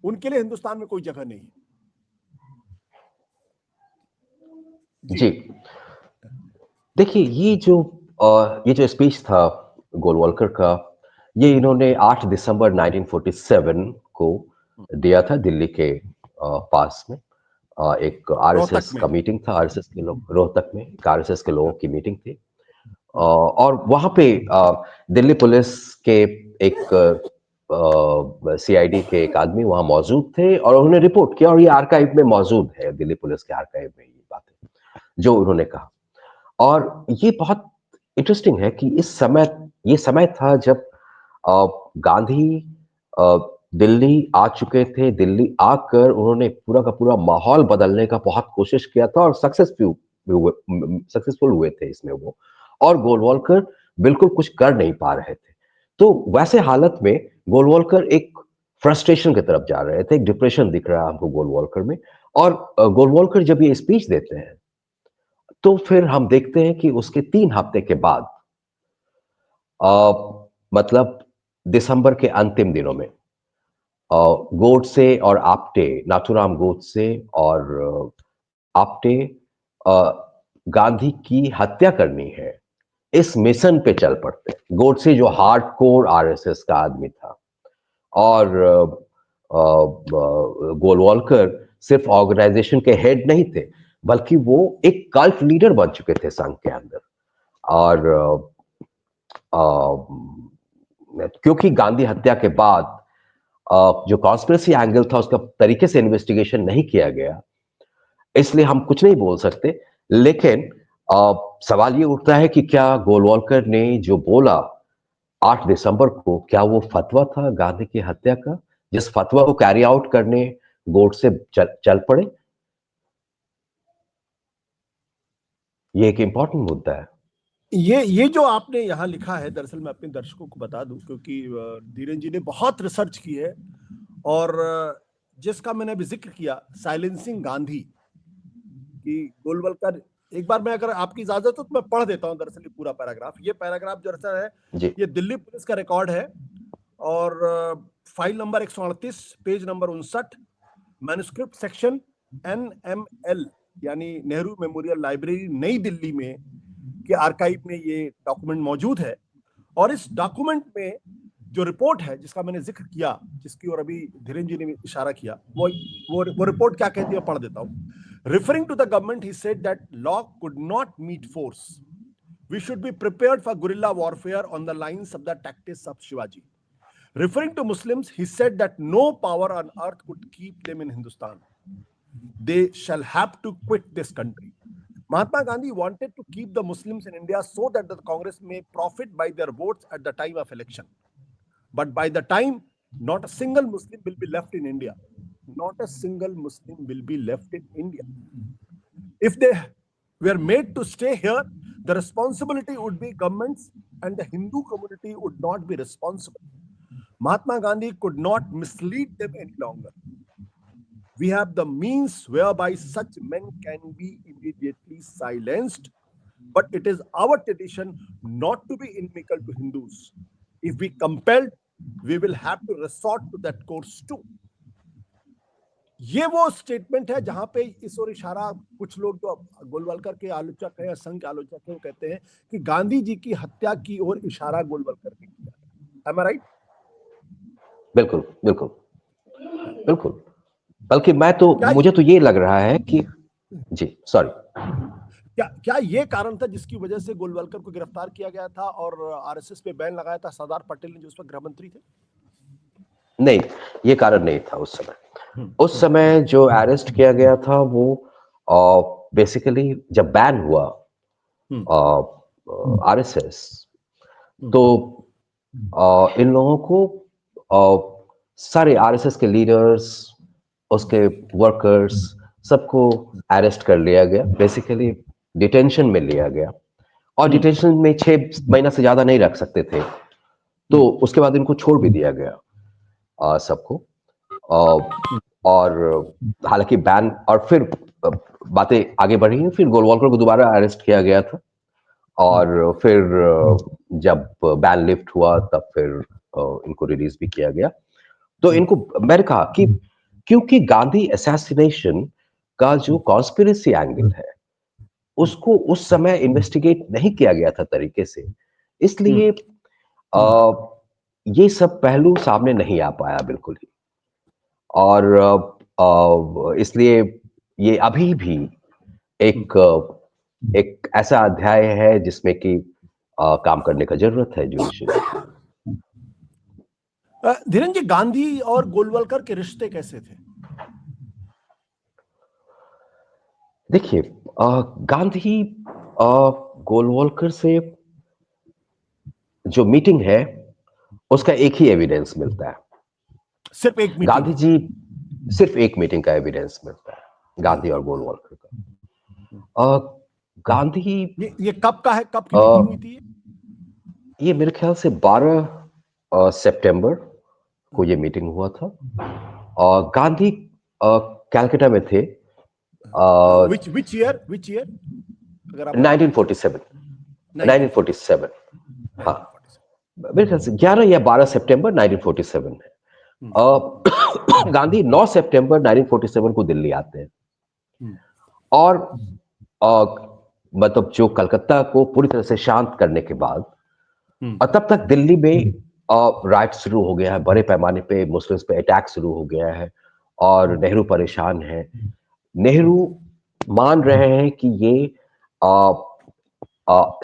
उनके लिए हिंदुस्तान में कोई जगह नहीं है। जी, देखिए ये जो स्पीच था गोलवलकर का, ये इन्होंने 8 दिसंबर 1947 को दिया था दिल्ली के पास में। एक रोहतक आरएसएस में। का मीटिंग था, आरएसएस के लोग रोहतक में एक आरएसएस के लोगों की मीटिंग थी, और वहां पे दिल्ली पुलिस के एक सीआईडी के एक आदमी वहां मौजूद थे, और उन्होंने रिपोर्ट किया, और ये आर्काइव में मौजूद है, दिल्ली पुलिस के आर्काइव में ये बातें जो उन्होंने कहा। और ये बहुत इंटरेस्टिंग है कि ये समय था जब गांधी अ, दिल्ली आ चुके थे। दिल्ली आकर उन्होंने पूरा का पूरा माहौल बदलने का बहुत कोशिश किया था, और सक्सेसफुल हुए थे इसमें वो। और गोलवलकर बिल्कुल कुछ कर नहीं पा रहे थे। तो वैसे हालत में गोलवलकर एक फ्रस्ट्रेशन की तरफ जा रहे थे, एक डिप्रेशन दिख रहा है हमको गोलवलकर में। और गोलवलकर जब ये स्पीच देते हैं, तो फिर हम देखते हैं कि उसके 3 हफ्ते के बाद मतलब दिसंबर के अंतिम दिनों में गोडसे और आप्टे, नाथूराम गोडसे और आप्टे अ, गांधी की हत्या करनी है, इस मिशन पे चल पड़ते हैं। गोडसे जो हार्डकोर आरएसएस का आदमी था, और गोलवलकर सिर्फ ऑर्गेनाइजेशन के हेड नहीं थे, बल्कि वो एक कल्ट लीडर बन चुके थे संघ के अंदर। और क्योंकि गांधी हत्या के बाद जो कॉन्स्पिरेसी एंगल था उसका तरीके से इन्वेस्टिगेशन नहीं किया गया, इसलिए हम कुछ नहीं बोल सकते। लेकिन सवाल ये उठता है कि क्या गोलवलकर ने जो बोला 8 दिसंबर को, क्या वो फतवा था गांधी की हत्या का, जिस फतवा को कैरी आउट करने गोडसे चल पड़े? ये एक इंपॉर्टेंट मुद्दा है। ये जो आपने यहाँ लिखा है, दरअसल मैं अपने दर्शकों को बता दूं, क्योंकि धीरेन जी ने बहुत रिसर्च की है, और जिसका मैंने अभी जिक्र किया, साइलेंसिंग गांधी, कि गोलवलकर, एक बार मैं, अगर आपकी इजाजत हो तो मैं पढ़ देता हूँ दरअसल ये पूरा पैराग्राफ। ये पैराग्राफ जो दरअसल है, जी ये दिल्ली पुलिस का रिकॉर्ड है, और file number 138, page number 59, manuscript section NML, यानी नेहरू मेमोरियल लाइब्रेरी नई दिल्ली में के आर्काइव में ये डॉक्यूमेंट मौजूद है। और इस डॉक्यूमेंट में जो रिपोर्ट है जिसका मैंने जिक्र किया, जिसकी ओर अभी धीरेन जी ने इशारा किया, वो रिपोर्ट क्या कहती है, पढ़ देता हूं। Referring to the government, he said that law could not meet force, we should be prepared for guerrilla warfare on the lines of the tactics of Shivaji. Referring to Muslims, he said that no power on earth could keep them in Hindustan. They shall have to quit this country. Mahatma Gandhi wanted to keep the Muslims in India so that the Congress may profit by their votes at the time of election. But by the time, not a single Muslim will be left in India. Not a single Muslim will be left in India. If they were made to stay here, the responsibility would be governments, and the Hindu community would not be responsible. Mahatma Gandhi could not mislead them any longer. We have the means whereby such men can be immediately silenced, but it is our tradition not to be inimical to Hindus. If we compelled, we will have to resort to that course too. ये वो statement है जहां पे इस ओर इशारा, कुछ लोग जो गोलवलकर के आलोचक हैं या संघ के आलोचक हैं, वो कहते हैं कि गांधी जी की हत्या की ओर इशारा गोलवलकर ने किया। Am I right? बिल्कुल बिल्कुल बिल्कुल। बल्कि क्या मुझे तो ये लग रहा है कि जी सॉरी, क्या ये कारण था जिसकी वजह से गोलवलकर को गिरफ्तार किया गया था और आरएसएस पे बैन लगाया था सरदार पटेल ने, जो उस पर गृह मंत्री थे? नहीं, ये कारण नहीं था उस समय। उस समय जो अरेस्ट किया गया था वो बेसिकली जब बैन हुआ आरएसएस, तो इन लोगों को सारे आरएसएस के लीडर्स, उसके वर्कर्स, सबको अरेस्ट कर लिया गया, बेसिकली डिटेंशन में लिया गया। और डिटेंशन में 6 महीना से ज्यादा नहीं रख सकते थे, तो उसके बाद इनको छोड़ भी दिया गया सबको। और हालांकि बैन, और फिर बातें आगे बढ़ी, फिर गोलवलकर को दोबारा अरेस्ट किया गया था, और फिर जब बैन लिफ्ट हुआ तब फिर इनको रिलीज भी किया गया। तो इनको, मैंने कहा कि क्योंकि गांधी असैसिनेशन का जो कॉन्स्पिरेसी एंगल है उसको उस समय इन्वेस्टिगेट नहीं किया गया था तरीके से, इसलिए ये सब पहलू सामने नहीं आ पाया बिल्कुल ही। और इसलिए ये अभी भी एक ऐसा अध्याय है जिसमें कि काम करने का जरूरत है जुडिशरी। धीरेन जी, गांधी और गोलवलकर के रिश्ते कैसे थे? देखिए, गांधी गोलवलकर से जो मीटिंग है उसका एक ही एविडेंस मिलता है। सिर्फ एक मीटिंग? गांधी जी सिर्फ एक मीटिंग का एविडेंस मिलता है, गांधी और गोलवलकर का। गांधी, ये कब का है, कब की मीटिंग हुई थी? ये मेरे ख्याल से 12 सितंबर को ये मीटिंग हुआ था। और गांधी कलकत्ता में थे। which year? अगर आप 1947। 1947, हाँ, मेरे ख्याल से 11 या 12 सितंबर 1947 है। गांधी 9 सितंबर 1947 को दिल्ली आते हैं, और मतलब जो कलकत्ता को पूरी तरह से शांत करने के बाद, और तब तक दिल्ली में राइट शुरू हो गया है, बड़े पैमाने पे मुस्लिम्स पे अटैक शुरू हो गया है, और नेहरू परेशान है। नेहरू मान रहे हैं कि ये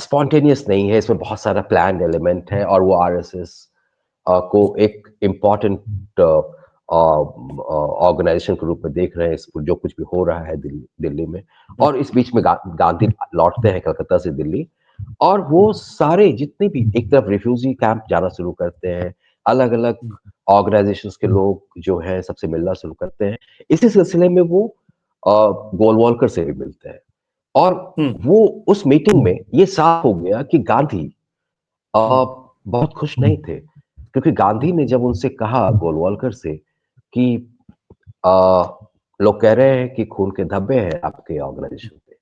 स्पॉन्टेनियस नहीं है, इसमें बहुत सारा प्लान्ड एलिमेंट है, और वो आरएसएस को एक इम्पॉर्टेंट ऑर्गेनाइजेशन के रूप में देख रहे हैं, जो कुछ भी हो रहा है दिल्ली में। और इस बीच में गांधी लौटते हैं कलकत्ता से दिल्ली, और वो सारे जितने भी एक तरफ रिफ्यूजी कैंप जाना शुरू करते हैं, अलग अलग ऑर्गेनाइजेशंस के लोग जो हैं सबसे मिलना शुरू करते हैं। इसी सिलसिले में वो गोलवलकर से भी मिलते हैं, और वो उस मीटिंग में ये साफ हो गया कि गांधी बहुत खुश नहीं थे, क्योंकि गांधी ने जब उनसे कहा गोलवलकर से कि अ, लोग कह रहे हैं कि खून के धब्बे हैं आपके ऑर्गेनाइजेशन पे,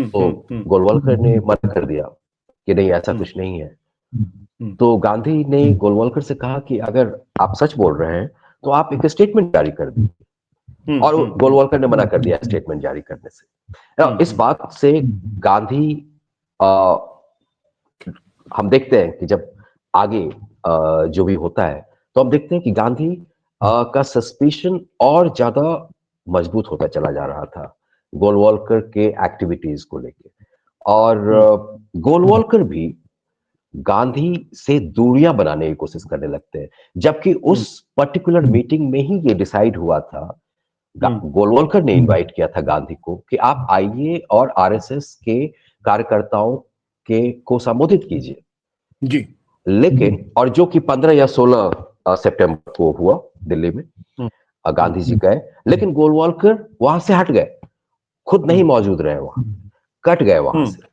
तो गोलवलकर ने मना कर दिया कि नहीं, ऐसा कुछ नहीं है। तो गांधी ने गोलवलकर से कहा कि अगर आप सच बोल रहे हैं तो आप एक स्टेटमेंट जारी कर दीजिए, और गोलवलकर ने मना कर दिया स्टेटमेंट जारी करने से। इस बात से गांधी, हम देखते हैं कि जब आगे जो भी होता है, तो हम देखते हैं कि गांधी का सस्पिशन और ज्यादा मजबूत होता चला जा रहा था गोलवलकर के एक्टिविटीज को लेके। और गोलवलकर भी गांधी से दूरियां बनाने की कोशिश करने लगते हैं, जबकि उस पर्टिकुलर मीटिंग में ही ये डिसाइड हुआ था, गोलवलकर ने इनवाइट किया था गांधी को कि आप आइए और आरएसएस के कार्यकर्ताओं के को संबोधित कीजिए जी। लेकिन, और जो कि 15 या 16 सितंबर को हुआ दिल्ली में, गांधी जी गए, लेकिन गोलवलकर वहां से हट गए, खुद नहीं मौजूद रहे, वहां कट गए वहां से।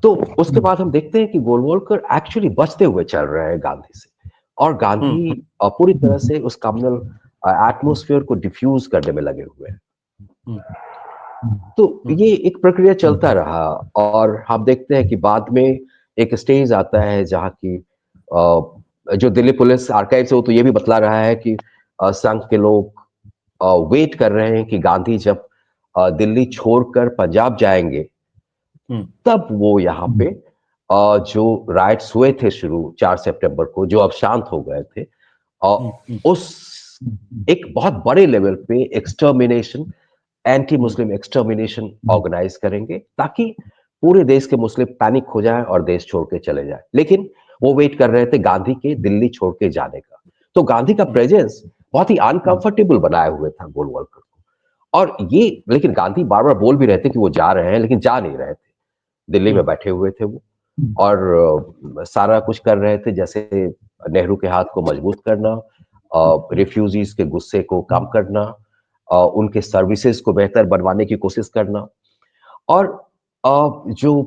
तो उसके बाद हम देखते हैं कि गोलवलकर एक्चुअली बचते हुए चल रहे हैं गांधी से, और गांधी पूरी तरह से उस कम्युनल एटमॉस्फेयर को डिफ्यूज करने में लगे हुए हैं। तो ये एक प्रक्रिया चलता रहा, और हम देखते हैं कि बाद में एक स्टेज आता है जहां की जो दिल्ली पुलिस आर्काइव से, वो तो ये भी बतला रहा है कि संघ के लोग वेट कर रहे हैं कि गांधी जब दिल्ली छोड़कर पंजाब जाएंगे तब वो यहाँ पे जो राइट्स हुए थे शुरू 4 सितंबर को, जो अब शांत हो गए थे, उस एक बहुत बड़े लेवल पे extermination, anti Muslim extermination organise करेंगे, ताकि पूरे देश के मुस्लिम पैनिक हो जाए और देश छोड़ के चले जाए। लेकिन वो वेट कर रहे थे गांधी के दिल्ली छोड़ के जाने का। तो गांधी का प्रेजेंस बहुत ही अनकंफर्टेबल बनाए हुए था गोलवलकर को। और ये, लेकिन गांधी बार बार बोल भी रहे थे कि वो जा रहे हैं, लेकिन जा नहीं रहे थे, दिल्ली में बैठे हुए थे वो, और सारा कुछ कर रहे थे, जैसे नेहरू के हाथ को मजबूत करना, रिफ्यूजीज के गुस्से को कम करना, उनके सर्विसेज को बेहतर बनवाने की कोशिश करना, और जो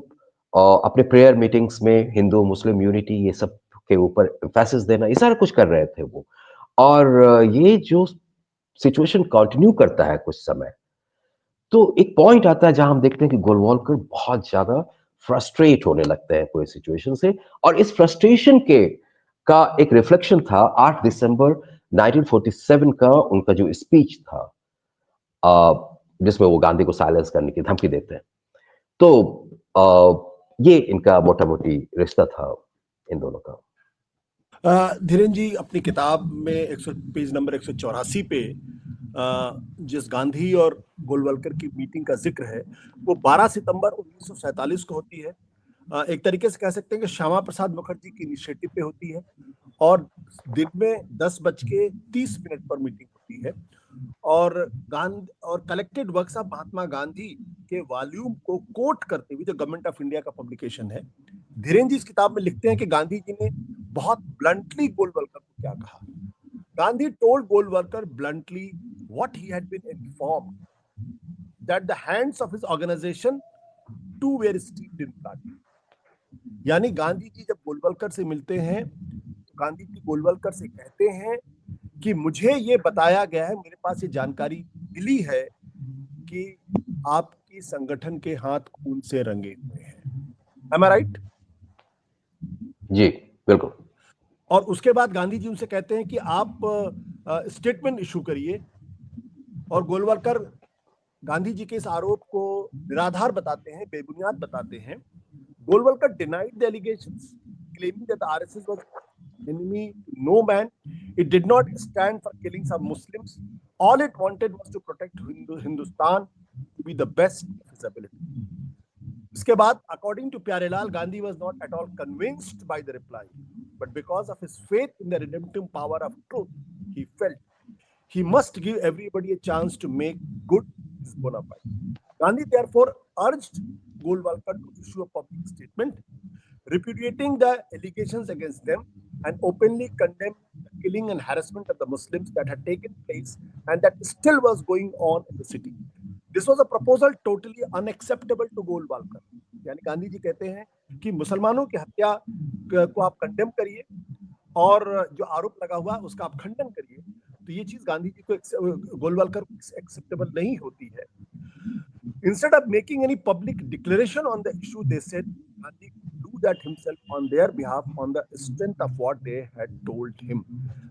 अपने प्रेयर मीटिंग्स में हिंदू मुस्लिम यूनिटी, ये सब के ऊपर एम्फेसिस देना, ये सारा कुछ कर रहे थे वो। और ये जो सिचुएशन कंटिन्यू करता है कुछ समय, तो एक पॉइंट आता है जहां हम देखते हैं कि गोलवलकर बहुत ज्यादा फ्रस्ट्रेट होने लगते हैं पूरी सिचुएशन से, और इस फ्रस्ट्रेशन के का एक रिफ्लेक्शन था 8 दिसंबर 1947 का उनका जो स्पीच था, जिसमें वो गांधी को साइलेंस करने की धमकी देते हैं। तो ये इनका मोटा मोटी रिश्ता था इन दोनों का। धीरेन जी अपनी किताब में पेज नंबर 184 पे जिस गांधी और गोलवलकर की मीटिंग का जिक्र है, वो 12 सितंबर 1947 को होती है। एक तरीके से कह सकते हैं कि श्यामा प्रसाद मुखर्जी की इनिशिएटिव पे होती है, और दिन में 10:30 पर मीटिंग होती है। और collected works of Mahatma Gandhi के वॉल्यूम को कोट करते हुए, जो गवर्नमेंट ऑफ इंडिया का पब्लिकेशन है, धीरेन जी इस किताब में लिखते हैं कि गांधी जी ने बहुत ब्लंटली गोलवलकर को क्या कहा। Gandhi told Golwalkar bluntly what he had been informed, that the hands of his organization too were steeped in blood. यानी गांधी जी जब गोलवलकर से मिलते हैं, तो गांधी जी गोलवलकर से कहते हैं कि मुझे ये बताया गया है, मेरे पास ये जानकारी मिली है कि आपकी संगठन के हाथ खून से रंगे हुए हैं। Am I right? जी बिल्कुल। और उसके बाद गांधी जी उनसे कहते हैं कि आप स्टेटमेंट इशू करिए, और गोलवलकर गांधी जी के इस आरोप को निराधार बताते हैं, बेबुनियाद बताते हैं। Golwalkar denied the allegations, claiming that the RSS was enemy to no man. It did not stand for killings of Muslims. All it wanted was to protect Hindustan to be the best of his ability. इसके बाद, according to Pyarelal, Gandhi was not at all convinced by the reply, but because of his faith in the redemptive power of truth, he felt he must give everybody a chance to make good his bona fide. Gandhi therefore urged Golwalkar to issue a public statement repudiating the allegations against them and openly condemn the killing and harassment of the Muslims that had taken place and that still was going on in the city. This was a proposal totally unacceptable to Golwalkar. यानी गांधी जी कहते हैं कि मुसलमानों की हत्या को आप condemn करिए और जो आरोप लगा हुआ उसका आप खंडन करिए। तो ये चीज गांधी जी को, गोलवालकर को एक्सेप्टेबल नहीं होती है। Instead of making any public declaration on the issue, they said Gandhi could do that himself on their behalf on the strength of what they had told him.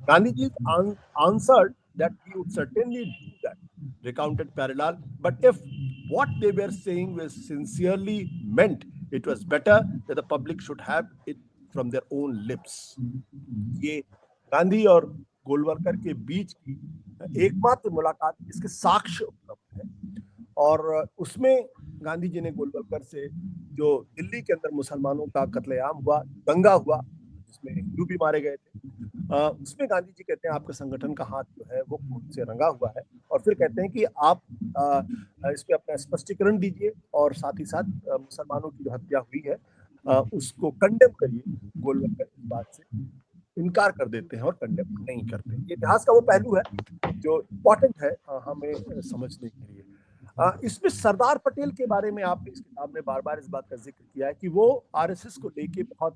Gandhi answered that he would certainly do that, recounted Parallel. But if what they were saying was sincerely meant, it was better that the public should have it from their own lips. ये गांधी और गोलवलकर के बीच की एकमात्र मुलाकात इसके साक्ष्य उपलब्ध है। और उसमें गांधी जी ने गोलवलकर से जो दिल्ली के अंदर मुसलमानों का कत्लेआम हुआ, दंगा हुआ जिसमें हिंदू भी मारे गए थे, उसमें गांधी जी कहते हैं आपके संगठन का हाथ जो है वो खून से रंगा हुआ है। और फिर कहते हैं कि आप इस पे अपना स्पष्टीकरण दीजिए और साथ ही साथ मुसलमानों की जो हत्या हुई है उसको कंडेम करिए। गोलवलकर इस बात से इनकार कर देते हैं और कंडेम नहीं करते। ये इतिहास का वो पहलू है जो इम्पोर्टेंट है हमें समझने के लिए। इसमें सरदार पटेल के बारे में आपने इस किताब में बार बार इस बात का जिक्र किया है कि वो आरएसएस को लेके बहुत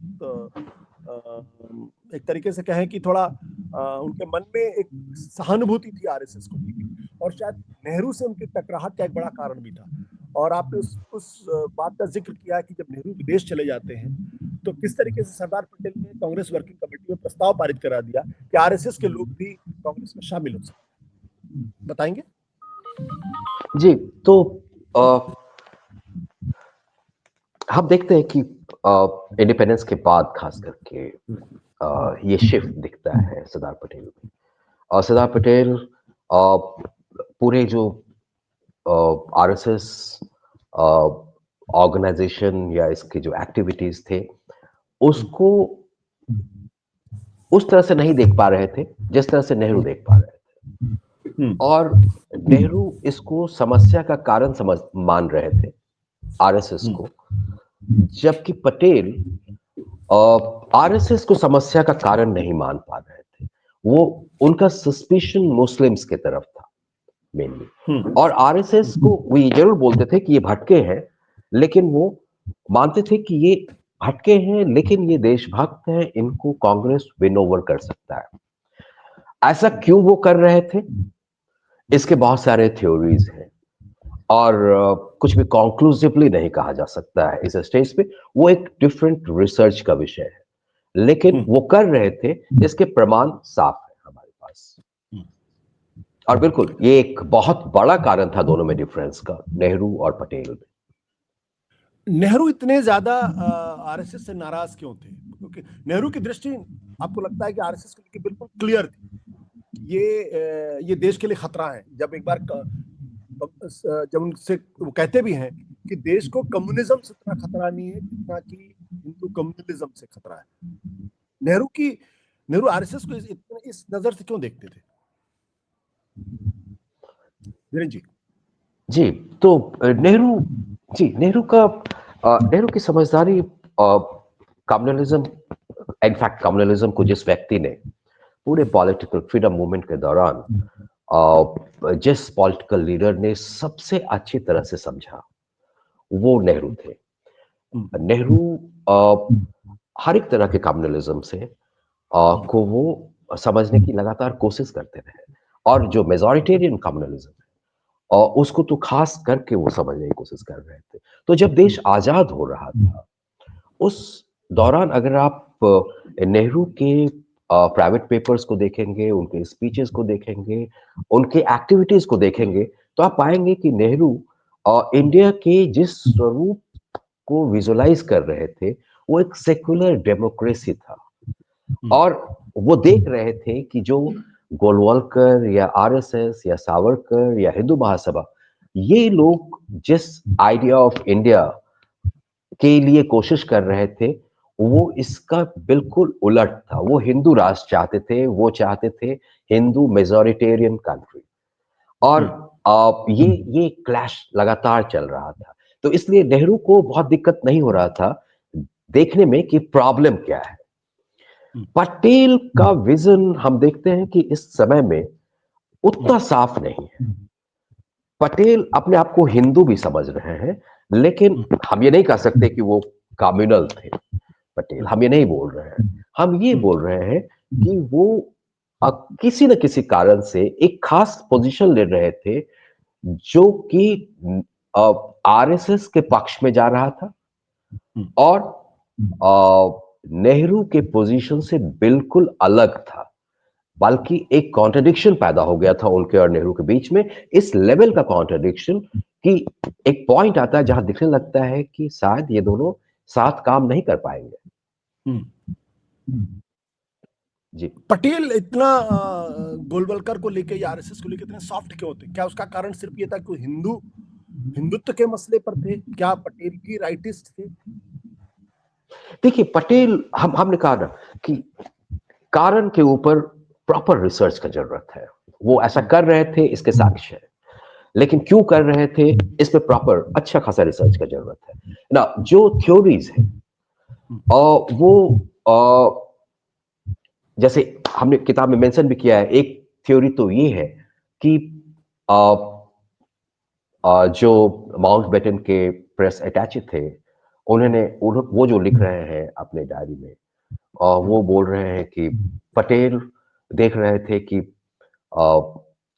एक तरीके से कहें कि थोड़ा उनके मन में एक सहानुभूति थी आरएसएस को लेके, और शायद नेहरू से उनकी टकराहट का एक बड़ा कारण भी था। और आपने उस बात का जिक्र किया कि जब नेहरू विदेश चले जाते हैं तो किस तरीके से सरदार पटेल ने कांग्रेस वर्किंग कमेटी में प्रस्ताव पारित करा दिया कि आरएसएस के लोग भी कांग्रेस में शामिल हो सकते हैं। बताएंगे? जी, तो हम देखते हैं कि इंडिपेंडेंस के बाद खास करके ये शिफ्ट दिखता है सरदार पटेल में। और सरदार पटेल पूरे जो आरएसएस ऑर्गेनाइजेशन या इसके जो एक्टिविटीज थे उसको उस तरह से नहीं देख पा रहे थे जिस तरह से नेहरू देख पा रहे थे। और नेहरू इसको समस्या का कारण मान रहे थे आरएसएस को, जबकि पटेल आरएसएस को समस्या का कारण नहीं मान पा रहे थे। वो उनका सस्पिशन मुस्लिम्स के तरफ था मेनली, और आरएसएस को वो ये जरूर बोलते थे कि ये भटके हैं, लेकिन वो मानते थे कि ये भटके हैं लेकिन ये देशभक्त हैं, इनको कांग्रेस विन ओवर कर सकता है। ऐसा क्यों वो कर रहे थे, इसके बहुत सारे थ्योरीज हैं और कुछ भी कॉन्क्लूसिवली नहीं कहा जा सकता है इस स्टेज पे। वो एक डिफरेंट रिसर्च का विषय है, लेकिन वो कर रहे थे इसके प्रमाण साफ है हमारे पास। और बिल्कुल ये एक बहुत बड़ा कारण था दोनों में डिफरेंस का, नेहरू और पटेल में। नेहरू इतने ज्यादा आरएसएस से नाराज क्यों थे? क्योंकि नेहरू की दृष्टि आपको लगता है कि आरएसएस के लिए बिल्कुल क्लियर थी, ये देश के लिए खतरा है। जब एक बार जब उनसे वो कहते भी हैं कि देश को कम्युनिज्म से इतना खतरा नहीं है जितना कि हिंदू कम्युनलिज्म से खतरा है। नेहरू आरएसएस को इस नजर से क्यों देखते थे? वीरेंद्र जी, तो नेहरू की समझदारी कम्युनलिज्म, इनफैक्ट कम्युनलिज्म को जिस व्यक्ति ने पूरे पॉलिटिकल फ्रीडम मूवमेंट के दौरान जिस पॉलिटिकल लीडर ने सबसे अच्छी तरह से समझा वो नेहरू थे। नेहरू हर एक तरह के कम्युनलिज्म से को वो समझने की लगातार कोशिश करते रहे, और जो मेजॉरिटेरियन कम्युनलिज्म है और उसको तो खास करके वो समझने की कोशिश कर रहे थे। तो जब देश आजाद हो रहा था उस दौरान अगर आप नेहरू के प्राइवेट पेपर्स को देखेंगे, उनके स्पीचेस को देखेंगे, उनके एक्टिविटीज को देखेंगे, तो आप पाएंगे कि नेहरू इंडिया के जिस स्वरूप को विजुलाइज कर रहे थे वो एक सेक्युलर डेमोक्रेसी था। और वो देख रहे थे कि जो गोलवलकर या आरएसएस या सावरकर या हिंदू महासभा, ये लोग जिस आइडिया ऑफ इंडिया के लिए कोशिश कर रहे थे वो इसका बिल्कुल उलट था। वो हिंदू राष्ट्र चाहते थे, वो चाहते थे हिंदू मेजॉरिटेरियन कंट्री। और ये क्लैश लगातार चल रहा था, तो इसलिए नेहरू को बहुत दिक्कत नहीं हो रहा था देखने में कि प्रॉब्लम क्या है। पटेल का विजन हम देखते हैं कि इस समय में उतना साफ नहीं है। पटेल अपने आप को हिंदू भी समझ रहे हैं, लेकिन हम ये नहीं कह सकते कि वो कम्युनल थे पटेल, हम ये नहीं बोल रहे हैं। हम ये बोल रहे हैं कि वो किसी न किसी कारण से एक खास पोजीशन ले रहे थे, जो कि आरएसएस के पक्ष में जा रहा था और नेहरू के पोजीशन से बिल्कुल अलग था। बल्कि एक कॉन्ट्रडिक्शन पैदा हो गया था उनके और नेहरू के बीच में, इस लेवल का कॉन्ट्रडिक्शन कि एक पॉइंट आता है जहां दिखने लगता है कि शायद ये दोनों साथ काम नहीं कर पाएंगे। जी। पटेल इतना गोलवलकर को लेके या आरएसएस को लेके इतने सॉफ्ट क्यों थे? क्या उसका कारण सिर्फ ये था कि हिंदुत्व के मसले पर थे? क्या पटेल की राइटिस्ट थे? देखिए, पटेल हमने कहा ना कि कारण के ऊपर प्रॉपर रिसर्च का जरूरत है। वो ऐसा कर रहे थे, इसके साक्ष्य है, लेकिन क्यों कर रहे थे इस पे प्रॉपर अच्छा खासा रिसर्च का जरूरत है ना। जो थ्योरीज है वो जैसे हमने किताब में मेंशन भी किया है, एक थ्योरी तो ये है कि जो माउंटबेटन के प्रेस अटैची थे, वो जो लिख रहे हैं अपने डायरी में, वो बोल रहे हैं कि पटेल देख रहे थे कि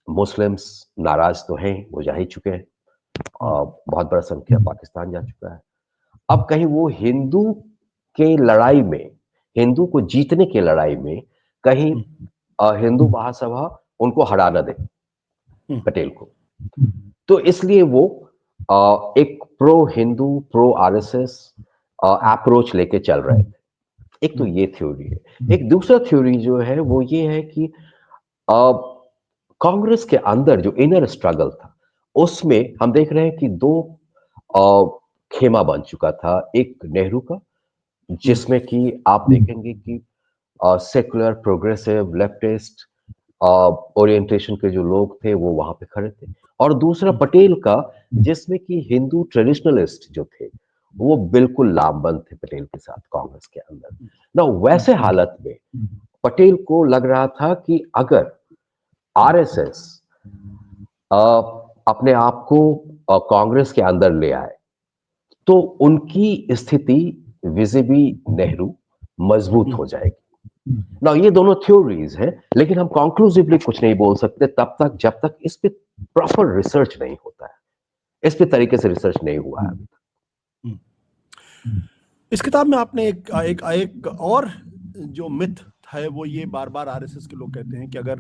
मुस्लिम्स नाराज तो हैं, वो जा ही चुके हैं, बहुत बड़ा संख्या पाकिस्तान जा चुका है। अब कहीं वो के लड़ाई में, हिंदू को जीतने की लड़ाई में कहीं हिंदू महासभा उनको हरा न दे, पटेल को। तो इसलिए वो एक pro Hindu, pro RSS approach लेके चल रहे थे। एक तो ये थ्योरी है। एक दूसरा थ्योरी जो है वो ये है कि कांग्रेस के अंदर जो इनर स्ट्रगल था, उसमें हम देख रहे हैं कि दो खेमा बन चुका था। एक नेहरू का, जिसमें कि आप देखेंगे कि सेकुलर, प्रोग्रेसिव, लेफ्टिस्ट ओरिएंटेशन के जो लोग थे वो वहां पे खड़े थे, और दूसरा पटेल का, जिसमें कि हिंदू ट्रेडिशनलिस्ट जो थे वो बिल्कुल लामबंद थे पटेल के साथ कांग्रेस के अंदर ना। वैसे हालत में पटेल को लग रहा था कि अगर आरएसएस अपने आप को कांग्रेस के अंदर ले आए तो उनकी स्थिति विजिबी नेहरू मजबूत हो जाएगी ना। ये दोनों थ्योरीज हैं, लेकिन हम कंक्लूसिवली कुछ नहीं बोल सकते तब तक जब तक इस पे प्रॉपर रिसर्च नहीं होता है, इस पे तरीके से रिसर्च नहीं हुआ है अभी तक। इस किताब में आपने एक और जो मिथ है वो ये बार बार आरएसएस के लोग कहते हैं कि अगर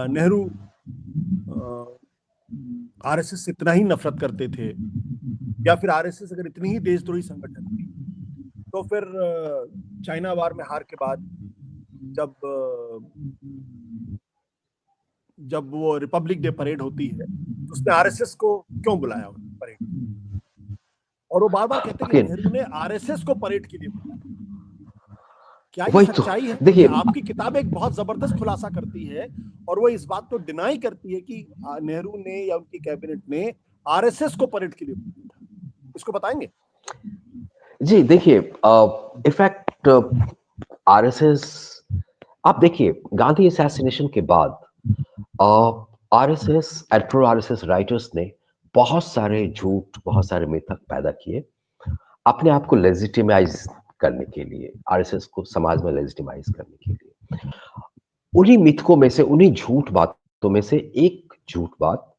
नेहरू आरएसएस से इतना ही नफरत करते थे, या फिर आरएसएस अगर इतनी ही देशद्रोही संगठन थी, तो फिर चाइना वार में हार के बाद जब वो रिपब्लिक डे परेड होती है तो उसने आरएसएस को क्यों बुलाया परेड? और वो बार बार कहते हैं कि नेहरू ने आरएसएस को परेड के लिए बुलाया। क्या ये सच्चाई है? देखिए, आपकी किताब एक बहुत जबरदस्त खुलासा करती है और वो इस बात को डिनाई करती है कि नेहरू ने या उनकी कैबिनेट ने आरएसएस को परेड के लिए बुलाया। इसको बताएंगे? जी, देखिए, इफेक्ट आरएसएस, आप देखिए गांधी असैसिनेशन के बाद RSS and pro RSS writers ने बहुत सारे झूठ, बहुत सारे मिथक पैदा किए अपने आप को लेजिटिमाइज करने के लिए, आरएसएस को समाज में लेजिटिमाइज करने के लिए। उन्हीं मिथकों में से, उन्हीं झूठ बातों में से एक झूठ बात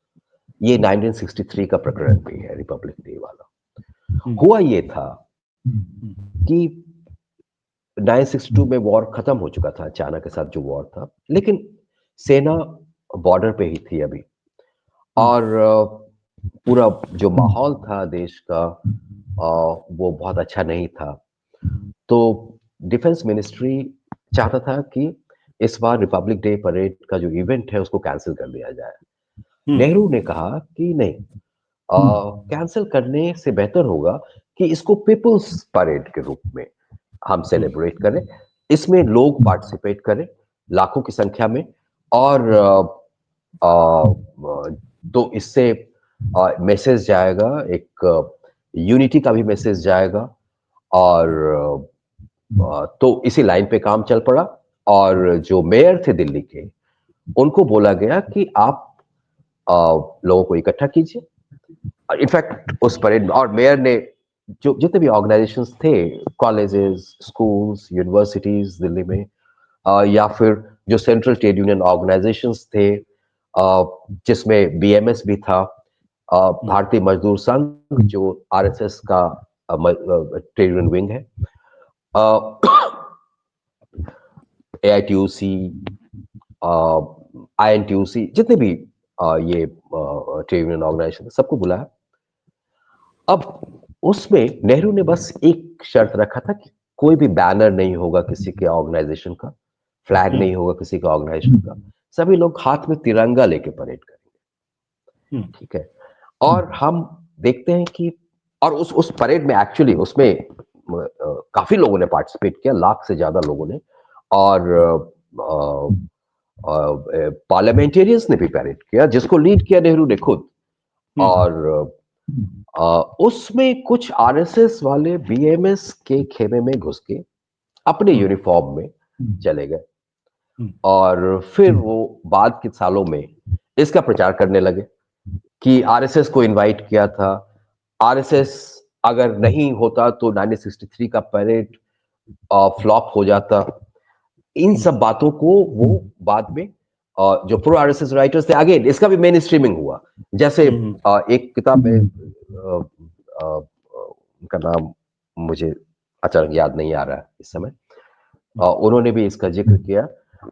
ये 1963 का प्रकरण भी है, रिपब्लिक डे वाला। हुआ ये था कि 1962 में वॉर खत्म हो चुका था, चाइना के साथ जो वॉर था, लेकिन सेना बॉर्डर पे ही थी अभी, और पूरा जो माहौल था देश का वो बहुत अच्छा नहीं था। तो डिफेंस मिनिस्ट्री चाहता था कि इस बार रिपब्लिक डे परेड का जो इवेंट है उसको कैंसिल कर दिया जाए। नेहरू ने कहा कि नहीं, कैंसिल करने से बेहतर होगा कि इसको पीपुल्स परेड के रूप में हम सेलिब्रेट करें, इसमें लोग पार्टिसिपेट करें लाखों की संख्या में, और तो इससे मैसेज जाएगा, एक यूनिटी का भी मैसेज जाएगा, और तो इसी लाइन पे काम चल पड़ा। और जो मेयर थे दिल्ली के, उनको बोला गया कि आप लोगों को इकट्ठा कीजिए। इनफैक्ट उस परेड में, और मेयर ने जो जितने भी ऑर्गेनाइजेशंस थे, कॉलेजेस, स्कूल्स, यूनिवर्सिटीज दिल्ली में, या फिर जो सेंट्रल ट्रेड यूनियन ऑर्गेनाइजेशंस थे, जिसमें बीएमएस भी था, भारतीय मजदूर संघ जो आरएसएस का ट्रेड यूनियन विंग है, एआईटीयूसी, आईएनटीयूसी, जितने भी ये ट्रेड यूनियन ऑर्गेनाइजेशन, सबको बुलाया। अब उसमें नेहरू ने बस एक शर्त रखा था कि कोई भी बैनर नहीं होगा किसी के ऑर्गेनाइजेशन का, फ्लैग नहीं होगा किसी का ऑर्गेनाइजेशन का, सभी लोग हाथ में तिरंगा लेके परेड करेंगे, ठीक है। और हम देखते हैं कि, और उस परेड में एक्चुअली उसमें काफी लोगों ने पार्टिसिपेट किया, लाख से ज्यादा लोगों ने, और पार्लियामेंटेरियंस ने भी परेड किया, जिसको लीड किया नेहरू ने खुद। और उसमें कुछ आरएसएस वाले बीएमएस के खेमे में घुस के अपने यूनिफॉर्म में चले गए, और फिर वो बाद के सालों में इसका प्रचार करने लगे कि आरएसएस को इनवाइट किया था, आरएसएस अगर नहीं होता तो 1963 का परेड फ्लॉप हो जाता। इन सब बातों को वो बाद में जो प्रो आरएसएस राइटर्स थे, अगेन इसका भी मेन स्ट्रीमिंग हुआ। जैसे एक किताब में उनका नाम मुझे अचानक याद नहीं आ रहा है इस समय, उन्होंने भी इसका जिक्र किया।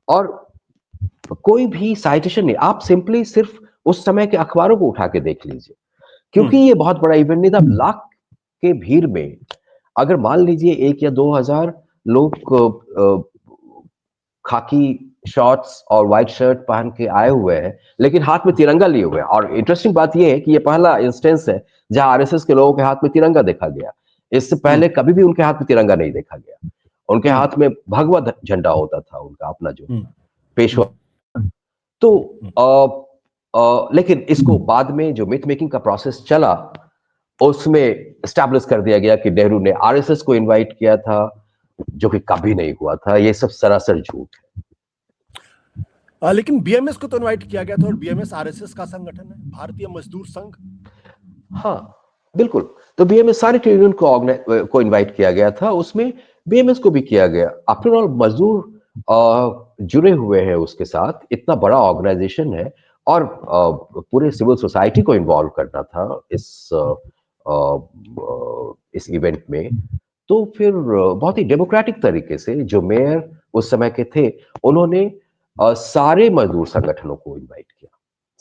और कोई भी साइटेशन नहीं, आप सिंपली सिर्फ उस समय के अखबारों को उठा के देख लीजिए, क्योंकि ये बहुत बड़ा इवेंट नहीं था। लाख के भीड़ में अगर मान लीजिए 1 या 2 हजार लोग खाकी शॉर्ट्स और व्हाइट शर्ट पहन के आए हुए हैं, लेकिन हाथ में तिरंगा लिए हुए हैं। और इंटरेस्टिंग बात यह है कि ये पहला इंस्टेंस है जहां आरएसएस के लोगों के हाथ में तिरंगा देखा गया। इससे पहले कभी भी उनके हाथ में तिरंगा नहीं देखा गया। उनके हाथ में भगवा झंडा होता था, उनका अपना जो पेशवा। तो लेकिन इसको बाद में जो मिथ मेकिंग का प्रोसेस चला, उसमें एस्टैब्लिश कर दिया गया कि नेहरू ने आरएसएस को इनवाइट किया था, जो कि कभी नहीं हुआ था। ये सब सरासर झूठ है। लेकिन बीएमएस को तो इनवाइट किया गया था, और बीएमएस आरएसएस का संगठन है, भारतीय मजदूर संघ। हाँ बिल्कुल, तो बीएमएस सारे ट्रेड यूनियन को इनवाइट किया गया था, उसमें बीएमएस को भी किया गया। आफ्टर ऑल मजदूर जुड़े हुए हैं उसके साथ, इतना बड़ा ऑर्गेनाइजेशन है, और पूरे सिविल सोसाइटी को इन्वॉल्व करना था इस इवेंट में। तो फिर बहुत ही डेमोक्रेटिक तरीके से जो मेयर उस समय के थे, उन्होंने सारे मजदूर संगठनों को इनवाइट किया,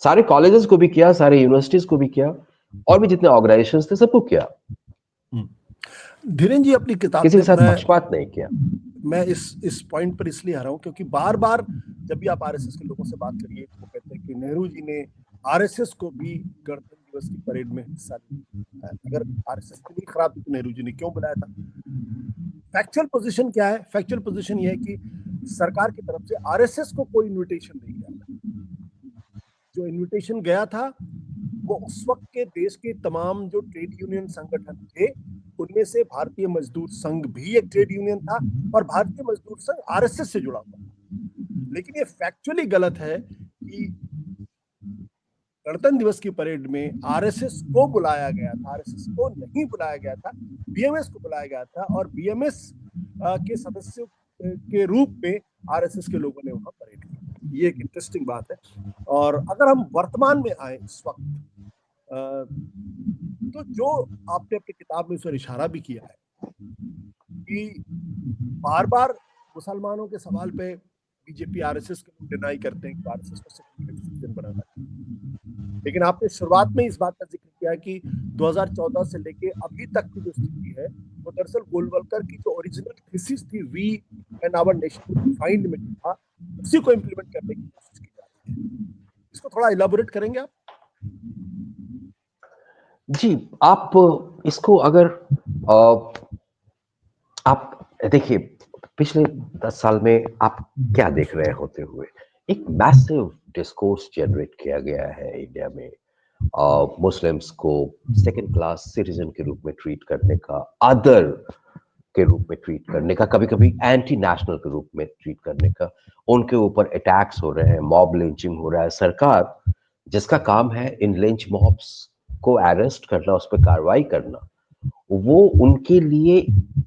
सारे कॉलेजेस को भी किया, सारे यूनिवर्सिटीज को भी किया, और भी जितने ऑर्गेनाइजेशंस थे सबको किया। धीरेन जी अपनी किताब किसी के साथ पक्षपात नहीं किया। मैं इस पॉइंट पर इसलिए आ रहा हूं क्योंकि बार बार जब भी आप आरएसएस के लोगों से बात करिए तो वो कहते हैं कि नेहरू जी ने आरएसएस को भी गणतंत्र दिवस की परेड में हिस्सा लिया। अगर आरएसएस इतनी खराब थी तो नेहरू जी ने क्यों बुलाया था? फैक्चुअल पोजीशन क्या है? फैक्चुअल पोजीशन ये है कि सरकार की तरफ से आरएसएस को कोई इन्विटेशन नहीं गया। जो इन्विटेशन गया था वो उस वक्त के देश के तमाम जो ट्रेड यूनियन संगठन थे, उनमें से भारतीय मजदूर संघ भी एक ट्रेड यूनियन था, और भारतीय मजदूर संघ आरएसएस से जुड़ा हुआ। लेकिन ये फैक्चुअली गलत है कि गणतंत्र दिवस की परेड में आरएसएस को बुलाया गया था, आरएसएस को नहीं बुलाया गया था, बीएमएस को बुलाया गया था, और बीएमएस के सदस्यों के रूप में आरएसएस के लोगों ने वहां परेड की। ये एक इंटरेस्टिंग बात है। और अगर हम वर्तमान में आए इस वक्त, तो जो आपने अपनी किताब में उस पर इशारा भी किया है कि बार बार मुसलमानों के सवाल पे बीजेपी आरएसएस के लोग डिनाई करते हैं कि आरएसएस को सेक्युलर सिटीजन बनाना है। लेकिन आपने शुरुआत में इस बात का जिक्र किया कि 2014 से लेके अभी तक की जो स्थिति है वो दरअसल गोलवलकर की जो ओरिजिनल थीसिस थी, we and our nation defined में था, उसी को इंप्लीमेंट करने की कोशिश की जा रही है। इसको थोड़ा इलाबोरेट करेंगे आप? जी, आप इसको अगर आप देखिए, पिछले 10 साल में आप क्या देख रहे होते हुए, एक मैसिव डिस्कोर्स जनरेट किया गया है इंडिया में, मुस्लिम्स को सेकंड क्लास सिटीजन के रूप में ट्रीट करने का, अदर के रूप में ट्रीट करने का, कभी कभी एंटी नेशनल के रूप में ट्रीट करने का, उनके ऊपर अटैक्स हो रहे हैं, मॉब लिंचिंग हो रहा है। सरकार जिसका काम है इन लिंच मॉब्स को अरेस्ट करना, उस पर कार्रवाई करना, वो उनके लिए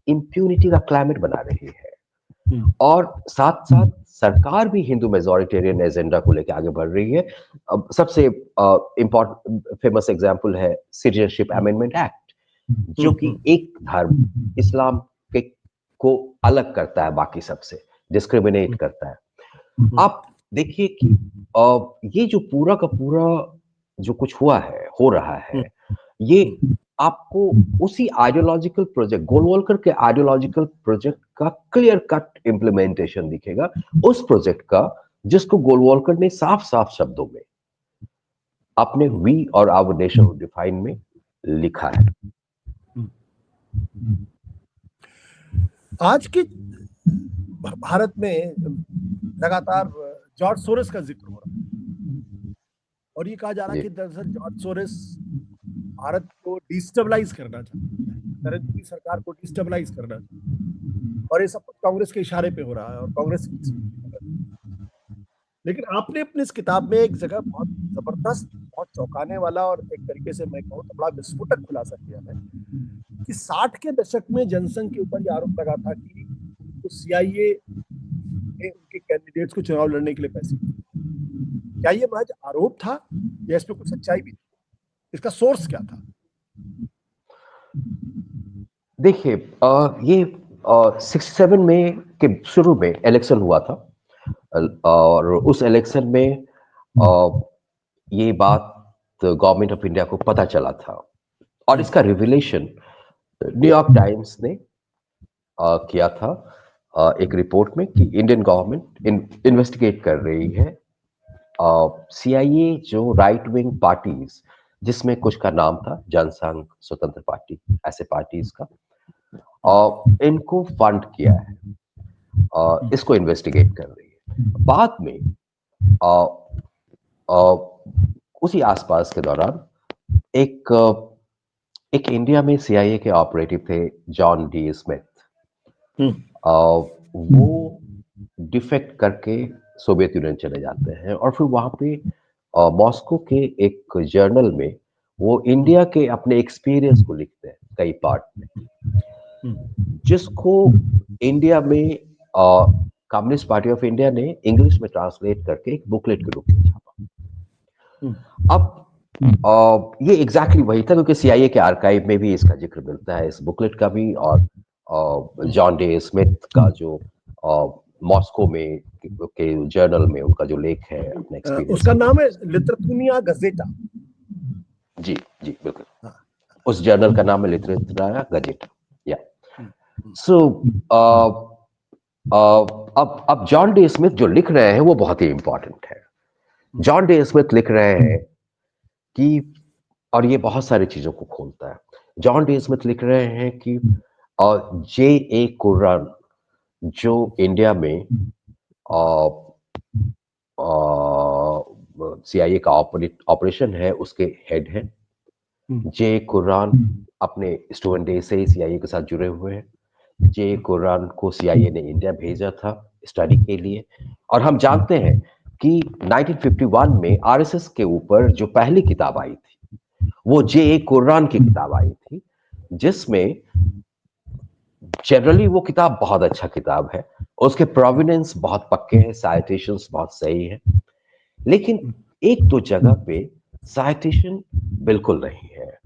इम्प्यूनिटी का क्लाइमेट बना रही है। और साथ साथ सरकार भी हिंदू मेजॉरिटेरियन एजेंडा को लेकर आगे बढ़ रही है। अब सबसे इम्पोर्टेंट फेमस एग्जांपल है सिटीजनशिप अमेंडमेंट एक्ट, जो कि एक धर्म इस्लाम के को अलग करता है, बाकी सबसे डिस्क्रिमिनेट करता है। आप देखिए कि ये जो पूरा का पूरा जो कुछ हुआ है, हो रहा है, ये आपको उसी आइडियोलॉजिकल प्रोजेक्ट, गोलवलकर के आइडियोलॉजिकल प्रोजेक्ट का क्लियर कट इंप्लीमेंटेशन दिखेगा, उस प्रोजेक्ट का जिसको गोलवलकर ने साफ साफ शब्दों में अपने वी और आवर नेशन डिफाइन में लिखा है। आज के भारत में लगातार जॉर्ज सोरोस का जिक्र हो रहा है और ये कहा जा रहा है कि दरअसल जॉर्ज सोरोस भारत को डिस्टेबलाइज करना चाहता है, नरेंद्र मोदी सरकार को डिस्टेबलाइज करना चाहता है, और ये सब कुछ कांग्रेस के इशारे पे हो रहा है और कांग्रेस। लेकिन आपने अपनी इस किताब में एक जगह बहुत जबरदस्त, बहुत चौंकाने वाला और एक तरीके से मैं कहूँ तो बड़ा विस्फोटक खुलासा किया है कि 60 के दशक में जनसंघ के ऊपर ये आरोप लगा था कि तो सीआईए ने उनके कैंडिडेट्स को चुनाव लड़ने के लिए पैसे दिए। क्या ये महज आरोप था या इसमें कुछ सच्चाई भी थी? इसका सोर्स क्या था? देखिए, ये 67 में के शुरू में इलेक्शन हुआ था, और उस इलेक्शन में ये बात गवर्नमेंट ऑफ इंडिया को पता चला था, और इसका रिविलेशन न्यूयॉर्क टाइम्स ने किया था एक रिपोर्ट में कि इंडियन गवर्नमेंट इन्वेस्टिगेट कर रही है सीआईए जो राइट विंग पार्टीज, जिसमें कुछ का नाम था जनसंघ, स्वतंत्र पार्टी, ऐसे पार्टीज का, इनको फंड किया है, इसको इन्वेस्टिगेट कर रही है। बाद में उसी आसपास के दौरान एक इंडिया में सीआईए के ऑपरेटिव थे जॉन डी स्मिथ। वो डिफेक्ट करके सोवियत यूनियन चले जाते हैं और फिर वहां पे मॉस्को के एक जर्नल में वो इंडिया के अपने एक्सपीरियंस को लिखते हैं कई पार्ट में, जिसको इंडिया में कम्युनिस्ट पार्टी ऑफ इंडिया ने इंग्लिश में ट्रांसलेट करके एक बुकलेट के रूप में छापा। अब ये एग्जैक्टली वही था, क्योंकि सीआईए के आर्काइव में भी इसका जिक्र मिलता है, इस बुकलेट का भी, और जॉन डे स्मिथ का जो मॉस्को में के जर्नल में उनका जो लेख है अपने एक्सपीरियंस, उसका नाम है लिटरेटुनिया गजेटा। जी जी बिल्कुल, उस जर्नल का नाम है लिटरेटुनिया गजेटा। या सो अब जॉन डे स्मिथ जो लिख रहे हैं वो बहुत ही इंपॉर्टेंट है। जॉन डे स्मिथ लिख रहे हैं कि, और ये बहुत सारी चीजों को खोलता है, जॉन डी स्मिथ लिख रहे हैं कि जे ए कुर्रान जो इंडिया में सीआईए का ऑपरेशन है उसके हेड हैं। जे कुर्रान अपने स्टूडेंट डे से ही सीआईए के साथ जुड़े हुए हैं। जे कुर्रान को सीआईए ने इंडिया भेजा था स्टडी के लिए, और हम जानते हैं कि 1951 में आरएसएस के ऊपर जो पहली किताब आई थी वो जे ए कुर्रान की किताब आई थी, जिसमें जनरली वो किताब बहुत अच्छा किताब है, उसके प्रोविनेंस बहुत पक्के हैं, साइटेशंस बहुत सही है, लेकिन एक दो जगह पे साइटेशन बिल्कुल नहीं है,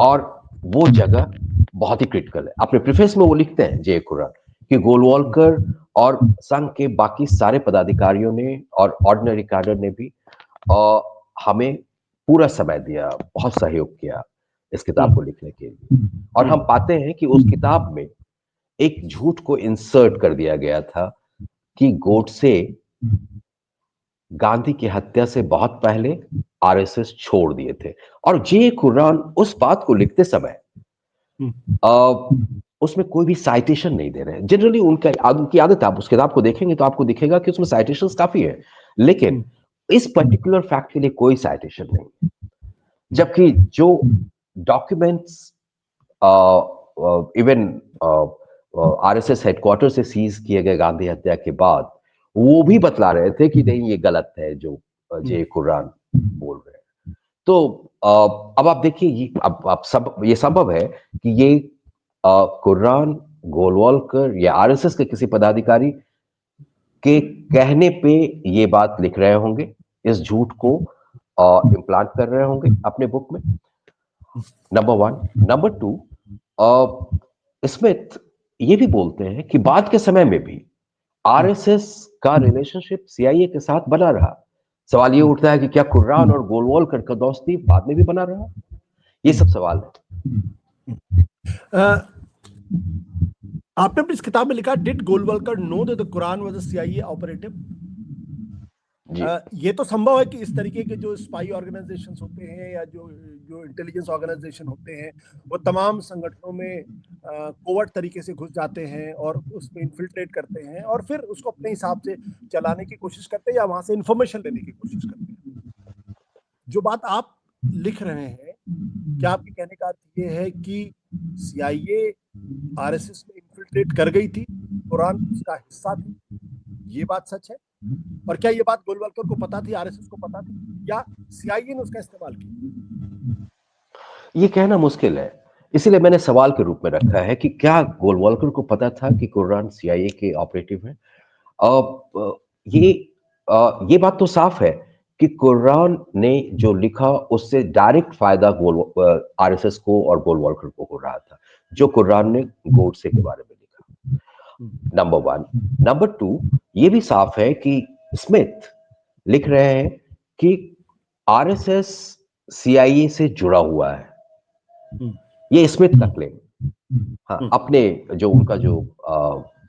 और वो जगह बहुत ही क्रिटिकल है। अपने प्रीफेस में वो लिखते हैं जे कुर्रान कि गोलवलकर और संघ के बाकी सारे पदाधिकारियों ने और ऑर्डिनरी कैडर ने भी हमें पूरा समय दिया, बहुत सहयोग किया इस किताब को लिखने के लिए, और हम पाते हैं कि उस किताब में एक झूठ को इंसर्ट कर दिया गया था कि गोडसे गांधी की हत्या से बहुत पहले आरएसएस छोड़ दिए थे, और जे कुर्रान उस बात को लिखते समय उसमें कोई भी साइटेशन नहीं दे रहे हैं। जनरली उनकी आदत, आप उस किताब को देखेंगे तो आपको दिखेगा कि उसमें साइटेशंस काफी है, लेकिन इस पर्टिकुलर फैक्ट के लिए कोई साइटेशन नहीं, जबकि जो डॉक्यूमेंट्स इवन आरएसएस हेडक्वार्टर से सीज किए गए गांधी हत्या के बाद वो भी बतला रहे थे कि नहीं ये गलत है जो जे कुर्रान बोल रहे हैं। तो अब आप देखिए, ये संभव है कि ये कुर्रान, गोलवालकर या आरएसएस के किसी पदाधिकारी के कहने पे ये बात लिख रहे होंगे, इस झूठ को इम्प्लांट कर रहे होंगे अपने बुक में, number one. Number two, Smith ये भी बोलते हैं कि बाद के समय में भी आरएसएस का रिलेशनशिप सीआईए के साथ बना रहा। सवाल ये उठता है कि क्या कुर्रान और गोलवालकर का दोस्ती बाद में भी बना रहा? ये सब सवाल है। आपने अपनी इस किताब में लिखा, did Golwalkar know that the Quran was a CIA operative? ये तो संभव है कि इस तरीके के जो स्पाई ऑर्गेनाइजेशंस होते हैं या जो जो इंटेलिजेंस ऑर्गेनाइजेशन होते हैं, वो तमाम संगठनों में कोवर्ट तरीके से घुस जाते हैं और उसमें इन्फिल्ट्रेट करते हैं और फिर उसको अपने हिसाब से चलाने की कोशिश करते हैं या वहां से इंफॉर्मेशन लेने की कोशिश करते हैं। जो बात आप लिख रहे हैं, क्या आपके कहने का अर्थ ये है कि सीआईए आरएसएस में इन्फिल्ट्रेट कर गई थी, कुरान उसका हिस्सा थी? ये बात सच है? और क्या ये बात गोलवलकर को पता थी, आरएसएस को पता थी, या सीआईए ने उसका इस्तेमाल किया? ये कहना मुश्किल है, इसीलिए मैंने सवाल के रूप में रखा है कि क्या गोलवलकर को पता था कि कुर्रान सीआईए के ऑपरेटिव है? ये ये बात तो साफ है कि कुर्रान ने जो लिखा उससे डायरेक्ट फायदा आरएसएस को और गोलवलकर को हो रहा था, जो कुर्रान ने गोडसे के बारे में लिखा, नंबर वन। नंबर टू, ये भी साफ है कि स्मिथ लिख रहे हैं कि आरएसएस सीआईए से जुड़ा हुआ है। ये स्मिथ का क्लेम। हाँ, अपने जो उनका जो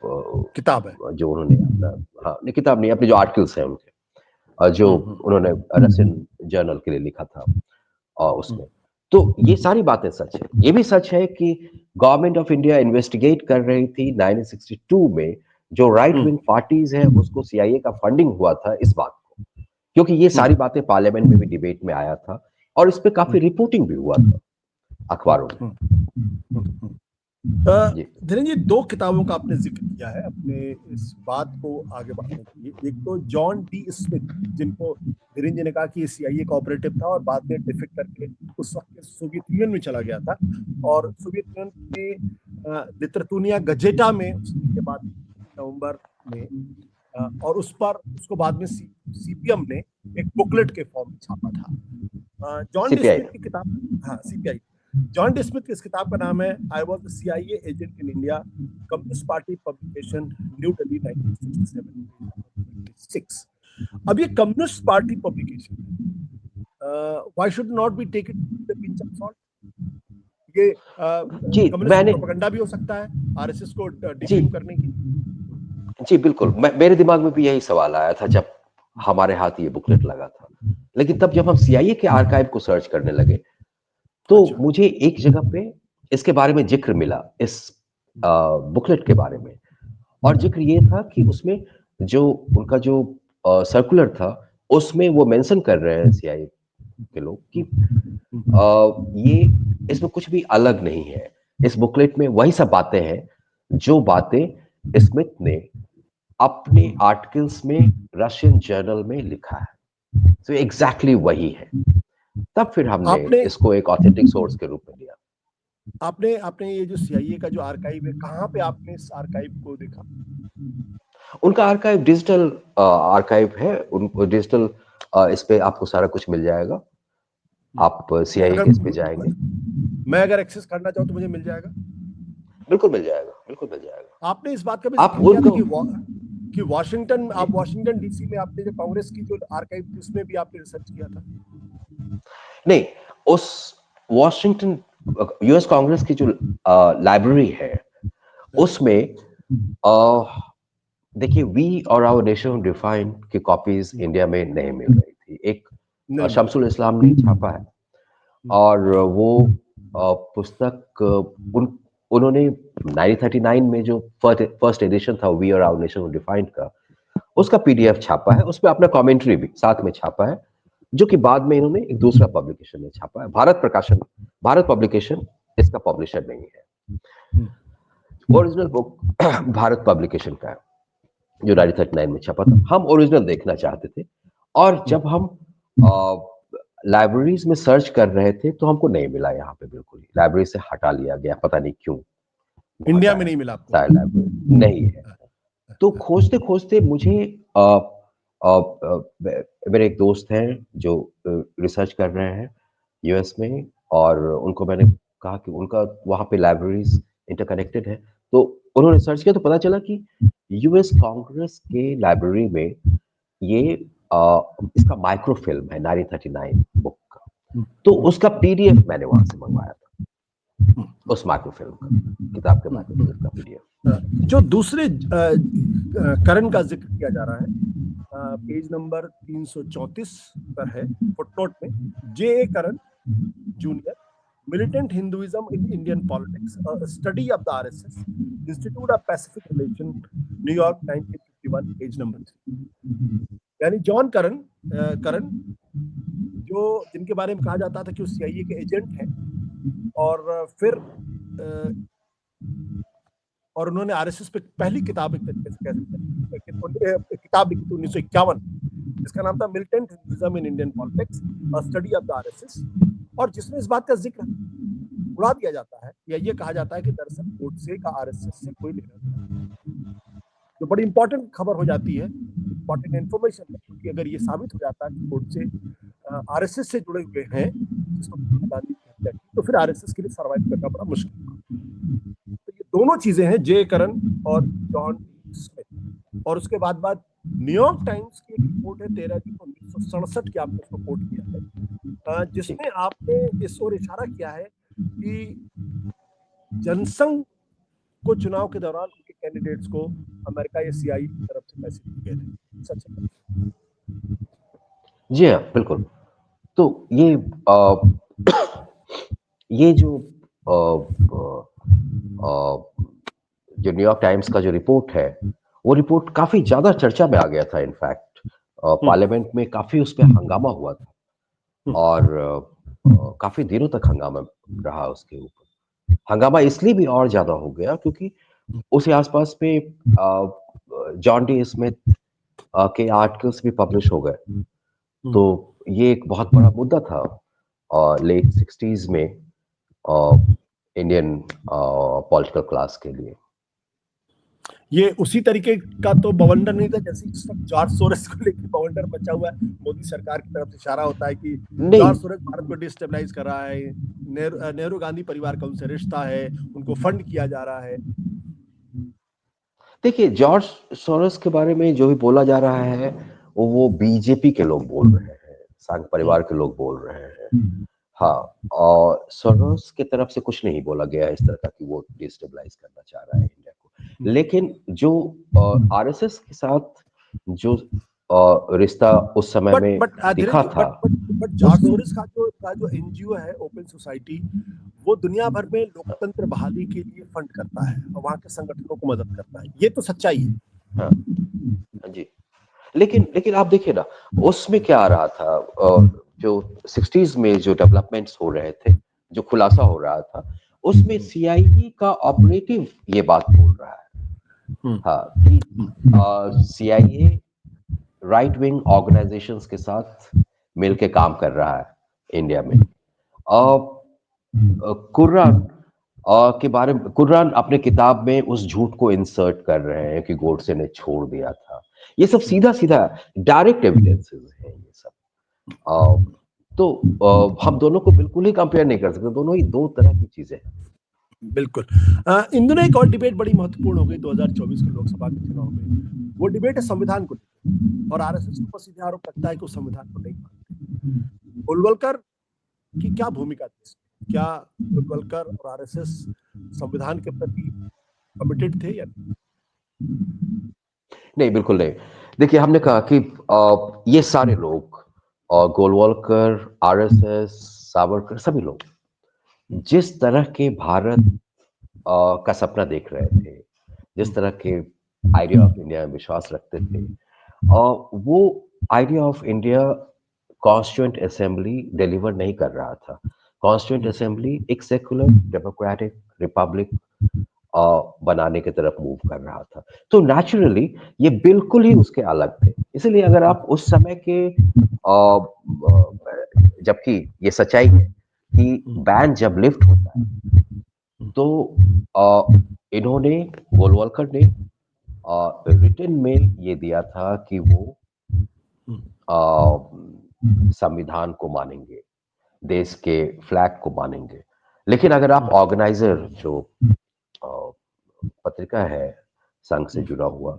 किताब है, जो उन्होंने अपना, हाँ नहीं किताब नहीं, अपने जो आर्टिकल्स हैं उनके, जो उन्होंने रशियन जर्नल के लिए लिखा था उसमें। तो ये सारी बातें सच है। ये भी सच है कि गवर्नमेंट ऑफ इंडिया इन्वेस्टिगेट कर रही थी 1962 में जो राइट विंग पार्टीज है उसको सीआईए का फंडिंग हुआ था, इस बात को, क्योंकि ये सारी बातें पार्लियामेंट में भी डिबेट में आया था और इस पे काफी रिपोर्टिंग भी हुआ था अखबारों में। धीरेन्द्र जी, दो किताबों का आपने जिक्र किया है अपने इस बात को आगे बढ़ाने के लिए। एक तो जॉन डी स्मिथ, जिनको धीरेन्द्र जी ने कहा कि सीआईए का ऑपरेटिव था और बाद में डिफेक्ट करके उस वक्त सोवियत यूनियन में चला गया था और सोवियत यूनियन के लिटरेतुनिया गजेटा में उसके बाद नवंबर में और उस पर उसको बाद में सीपीएम ने एक बुकलेट के फॉर्म में छापा था। जॉन डी स्मिथ की किताब, हाँ सीपीआई, जॉन डी स्मिथ की इस किताब का नाम है I was the CIA agent in India, communist party publication, New Delhi 1967। अब ये communist party publication, why should not be take it with a pinch of salt? ये कम्युनिस्ट प्रोपेगेंडा भी हो सकता है आरएसएस को डिफेम करने की। जी बिल्कुल, मेरे दिमाग में भी यही सवाल आया था जब हमारे हाथ ये बुकलेट लगा था, लेकिन तब जब हम सीआईए के आर्काइव को सर्च करने लगे तो मुझे एक जगह पे इसके बारे में जिक्र मिला, इस बुकलेट के बारे में, और जिक्र ये था कि उसमें जो उनका जो सर्कुलर था उसमें वो मेंशन कर रहे हैं सीआईए के लोग कि ये इसमें कुछ भी अलग नहीं है, इस बुकलेट में वही सब बातें हैं जो बातें स्मिथ ने अपने आर्टिकल्स में रशियन जर्नल में लिखा है, तो एग्जैक्टली वही है। तब फिर हमने इसको एक ऑथेंटिक सोर्स के रूप में लिया। आपने ये जो सीआईए का जो आर्काइव है, कहाँ पे आपने इस आर्काइव को देखा? उनका आर्काइव डिजिटल आर्काइव है, उनको डिजिटल इस पे आपको सारा कुछ मिल जाएगा। आप सीआईए के इस पे जाएंगे, मैं अगर एक्सेस करना चाहूँ तो मुझे मिल जाएगा? बिल्कुल मिल जाएगा, बिल्कुल मिल जाएगा। आपने इस बात का भी जिक्र किया था कि वाशिंगटन, आप वाशिंगटन डीसी में आपने जो कांग्रेस की जो आर्काइव थी उसमें भी आपने रिसर्च किया था? नहीं, उस वाशिंगटन यूएस कांग्रेस की जो लाइब्रेरी है उसमें देखिए वी और आवर नेशन डिफाइंड की कॉपीज इंडिया में नहीं मिल रही थी। एक शमसुल इस्लाम ने छापा है और वो पुस्तक उन्होंने 1939 में जो फर्स्ट एडिशन था वी और आवर नेशन डिफाइंड का, उसका पीडीएफ छापा है, उसमें अपना कमेंट्री भी साथ में छापा है, जो कि बाद में इन्होंने एक दूसरा पब्लिकेशन में छापा है। भारत पब्लिकेशन इसका पब्लिशर नहीं है। ओरिजिनल बुक भारत पब्लिकेशन का है जो 1939 में छपा था। हम ओरिजिनल देखना चाहते थे और जब हम लाइब्रेरीज में सर्च कर रहे थे तो हमको नहीं मिला यहाँ पे, बिल्कुल ही लाइब्रेरी से हटा लिया गया, पता नहीं क्यों इंडिया हटा में है, नहीं मिला आपको? शायद लाइब्रेरी नहीं है। तो खोजते खोजते मुझे अ, मेरे एक दोस्त हैं जो रिसर्च कर रहे हैं यूएस में, और उनको मैंने कहा कि उनका वहाँ पे लाइब्रेरीज इंटरकनेक्टेड है, तो उन्होंने सर्च किया तो पता चला कि यूएस कांग्रेस के लाइब्रेरी में ये इसका माइक्रो फिल्म है 1939 बुक का, तो उसका पीडीएफ मैंने वहां से मंगवाया था, उस माइक्रो फिल्म का, किताब के माइक्रो फिल्म का पीडीएफ। जो दूसरे करण का जिक्र किया जा रहा है, पेज नंबर 334 पर है, फुटनोट में, जे ए करण junior, militant Hinduism in Indian politics, a study of the RSS, Institute of Pacific Relation, New York 1951, page number 3। यानी जॉन करण जो जिनके बारे में कहा जाता था कि वो सीआईए के एजेंट हैं, और फिर और उन्होंने आरएसएस पे पहली किताब एक तरीके से कह सकते हैं किताब लिखी थी 1951, जिसका नाम था militant Hinduism in Indian politics, a study of the RSS, और जिसमें इस बात का जिक्र उड़ा दिया जाता है या ये कहा जाता है कि दरअसल गोडसे का आरएसएस से कोई लेना देना, जो बड़ी इंपॉर्टेंट खबर हो जाती है, इंपॉर्टेंट इन्फॉर्मेशन है, क्योंकि अगर ये साबित हो जाता है कि गोडसे आरएसएस से जुड़े हुए हैं, जिसको गांधी की हत्या की, तो फिर आरएसएस के लिए सर्वाइव करना बड़ा मुश्किल होगा। तो ये दोनों चीजें हैं, जे करण और जॉन स्मिथ। और उसके बाद न्यूयॉर्क टाइम्स की एक रिपोर्ट है 13 जून 1967 की, आपने उसको कोट किया है, जिसमें आपने इस ओर इशारा किया है कि जनसंघ को चुनाव के दौरान उनके कैंडिडेट्स को अमेरिका या सीआईए की तरफ से पैसे दिए गए थे, सच है? जी हाँ, बिल्कुल। तो ये जो अ, जो न्यूयॉर्क टाइम्स का जो रिपोर्ट है, वो रिपोर्ट काफी ज्यादा चर्चा में आ गया था। इनफैक्ट पार्लियामेंट में काफी उस पर हंगामा हुआ था, और काफी दिनों तक हंगामा रहा उसके ऊपर। हंगामा इसलिए भी और ज्यादा हो गया क्योंकि उसके आसपास में जॉन डी स्मिथ के आर्टिकल्स भी पब्लिश हो गए, तो ये एक बहुत बड़ा मुद्दा था लेट 60s में इंडियन पॉलिटिकल क्लास के लिए। ये उसी तरीके का तो बवंडर नहीं था जैसे इस वक्त जॉर्ज सोरस को लेकर बवंडर मचा हुआ है। मोदी सरकार की तरफ से इशारा होता है कि नहीं, जॉर्ज सोरस भारत को डिस्टेबलाइज कर रहा है, नेहरू गांधी परिवार का उनसे रिश्ता है, उनको फंड किया जा रहा है। देखिए जॉर्ज सोरोस के बारे में जो भी बोला जा रहा है वो बीजेपी के लोग बोल रहे हैं, संघ परिवार के लोग बोल रहे हैं। हाँ, और सोरोस की तरफ से कुछ नहीं बोला गया इस तरह का कि वो डिस्टेबलाइज करना चाह रहा है इंडिया को। लेकिन जो आरएसएस के साथ जो रिश्ता उस समय बट में बट धीरज दिखा जी, था, बट जॉर्ज उसमें सोरस का जो एनजीओ है ओपन सोसाइटी, वो दुनिया भर में लोकतंत्र बहाली के लिए फंड करता है और वहां के संगठनों को मदद करता है, ये तो सच्चाई है। हाँ, हाँ जी। लेकिन लेकिन आप देखिए ना, उसमें क्या आ रहा था, जो 60s में जो डेवलपमेंट्स हो रहे थे, जो खुलासा हो रहा था, उसमें सीआईए का ऑपरेटिव ये बात बोल रहा है, हाँ, कि सीआईए राइट विंग ऑर्गेनाइजेशंस के साथ मिलके काम कर रहा है इंडिया में। कुर्रान के बारे में, कुर्रान अपने किताब में उस झूठ को इंसर्ट कर रहे हैं कि गोडसे ने छोड़ दिया था। ये सब सीधा सीधा डायरेक्ट एविडेंसेस हैं ये सब। तो हम दोनों को बिल्कुल ही कंपेयर नहीं कर सकते, दोनों ही दो तरह की चीजें हैं। बिल्कुल। इन दिनों एक और डिबेट बड़ी महत्वपूर्ण हो गई 2024 के लोकसभा के चुनाव में, वो डिबेट है संविधान को लेकर, और आरएसएस को सीधे आरोप लगता है कि वो संविधान को नहीं मानते। गोलवलकर की क्या भूमिका थी इसमें? क्या गोलवलकर और आरएसएस संविधान के प्रति कमिटेड थे या नहीं? नहीं, बिल्कुल नहीं। देखिए, हमने कहा कि ये सारे लोग, गोलवलकर, आरएसएस, सावरकर, सभी लोग जिस तरह के भारत का सपना देख रहे थे, जिस तरह के आइडिया ऑफ इंडिया में विश्वास रखते थे, वो idea of India constituent assembly deliver नहीं कर रहा था। कॉन्स्टिट्यूएंट असेंबली एक सेकुलर डेमोक्रेटिक रिपब्लिक बनाने की तरफ मूव कर रहा था। तो नेचुरली ये बिल्कुल ही उसके अलग थे। इसलिए अगर आप उस समय के जबकि ये सच्चाई है कि बैन जब लिफ्ट होता है तो इन्होंने गोलवलकर ने रिटन में ये दिया था कि वो संविधान को मानेंगे, देश के फ्लैग को मानेंगे। लेकिन अगर आप ऑर्गेनाइजर जो पत्रिका है संघ से जुड़ा हुआ,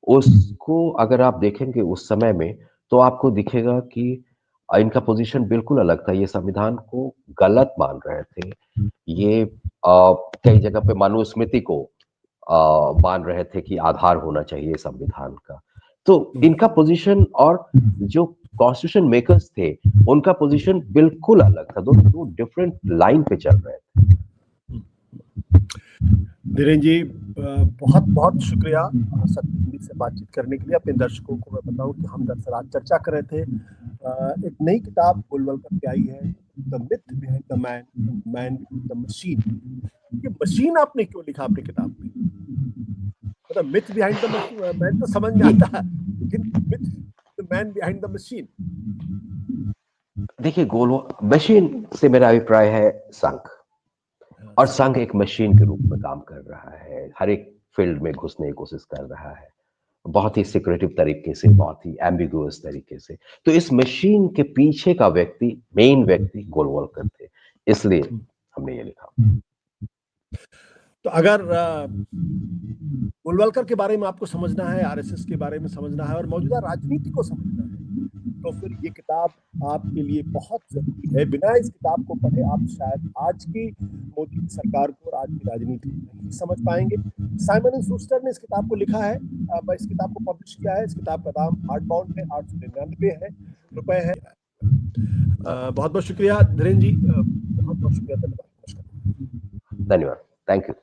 उसको अगर आप देखेंगे उस समय में, तो आपको दिखेगा कि इनका पोजीशन बिल्कुल अलग था। ये संविधान को गलत मान रहे थे। ये कई जगह पे मनुस्मृति को मान रहे थे कि आधार होना चाहिए संविधान का। तो इनका पोजीशन और जो कॉन्स्टिट्यूशन मेकर्स थे, उनका पोजीशन बिल्कुल अलग था। दोनों दो डिफरेंट लाइन पे चल रहे थे। धीरेन जी, बहुत बहुत शुक्रिया सत्य हिंदी से बातचीत करने के लिए। अपने दर्शकों को मैं बताऊं कि हम दरअसल आज चर्चा कर रहे थे, एक नई किताब गोलवलकर की आई है, the myth behind the man, man the machine. ये मशीन आपने क्यों लिखा अपनी किताब में? मतलब मिथ बिहाइंड द मैन तो समझ में आता है, लेकिन myth the man behind the machine. देखिए, मशीन से मेरा अभिप्राय है संघ, और संघ एक मशीन के रूप में काम कर रहा है। हर एक फील्ड में घुसने की कोशिश कर रहा है, बहुत ही सिक्रेटिव तरीके से, बहुत ही एम्बिगुअस तरीके से। तो इस मशीन के पीछे का व्यक्ति, मेन व्यक्ति गोलवलकर थे, इसलिए हमने ये लिखा। तो अगर गोलवलकर के बारे में आपको समझना है, आरएसएस के बारे में समझना है और मौजूदा राजनीति को समझना है, तो फिर ये किताब आपके लिए बहुत जरूरी है। बिना इस किताब को पढ़े आप शायद आज की मोदी की सरकार को और आज की राजनीति को नहीं समझ पाएंगे। साइमन एंड शूस्टर ने इस किताब को लिखा है, इस किताब को पब्लिश किया है। इस किताब का दाम हार्डबाउंड है, 899 रुपए है। बहुत बहुत शुक्रिया धीरेन जी, बहुत बहुत शुक्रिया, धन्यवाद, नमस्कार। धन्यवाद, थैंक यू।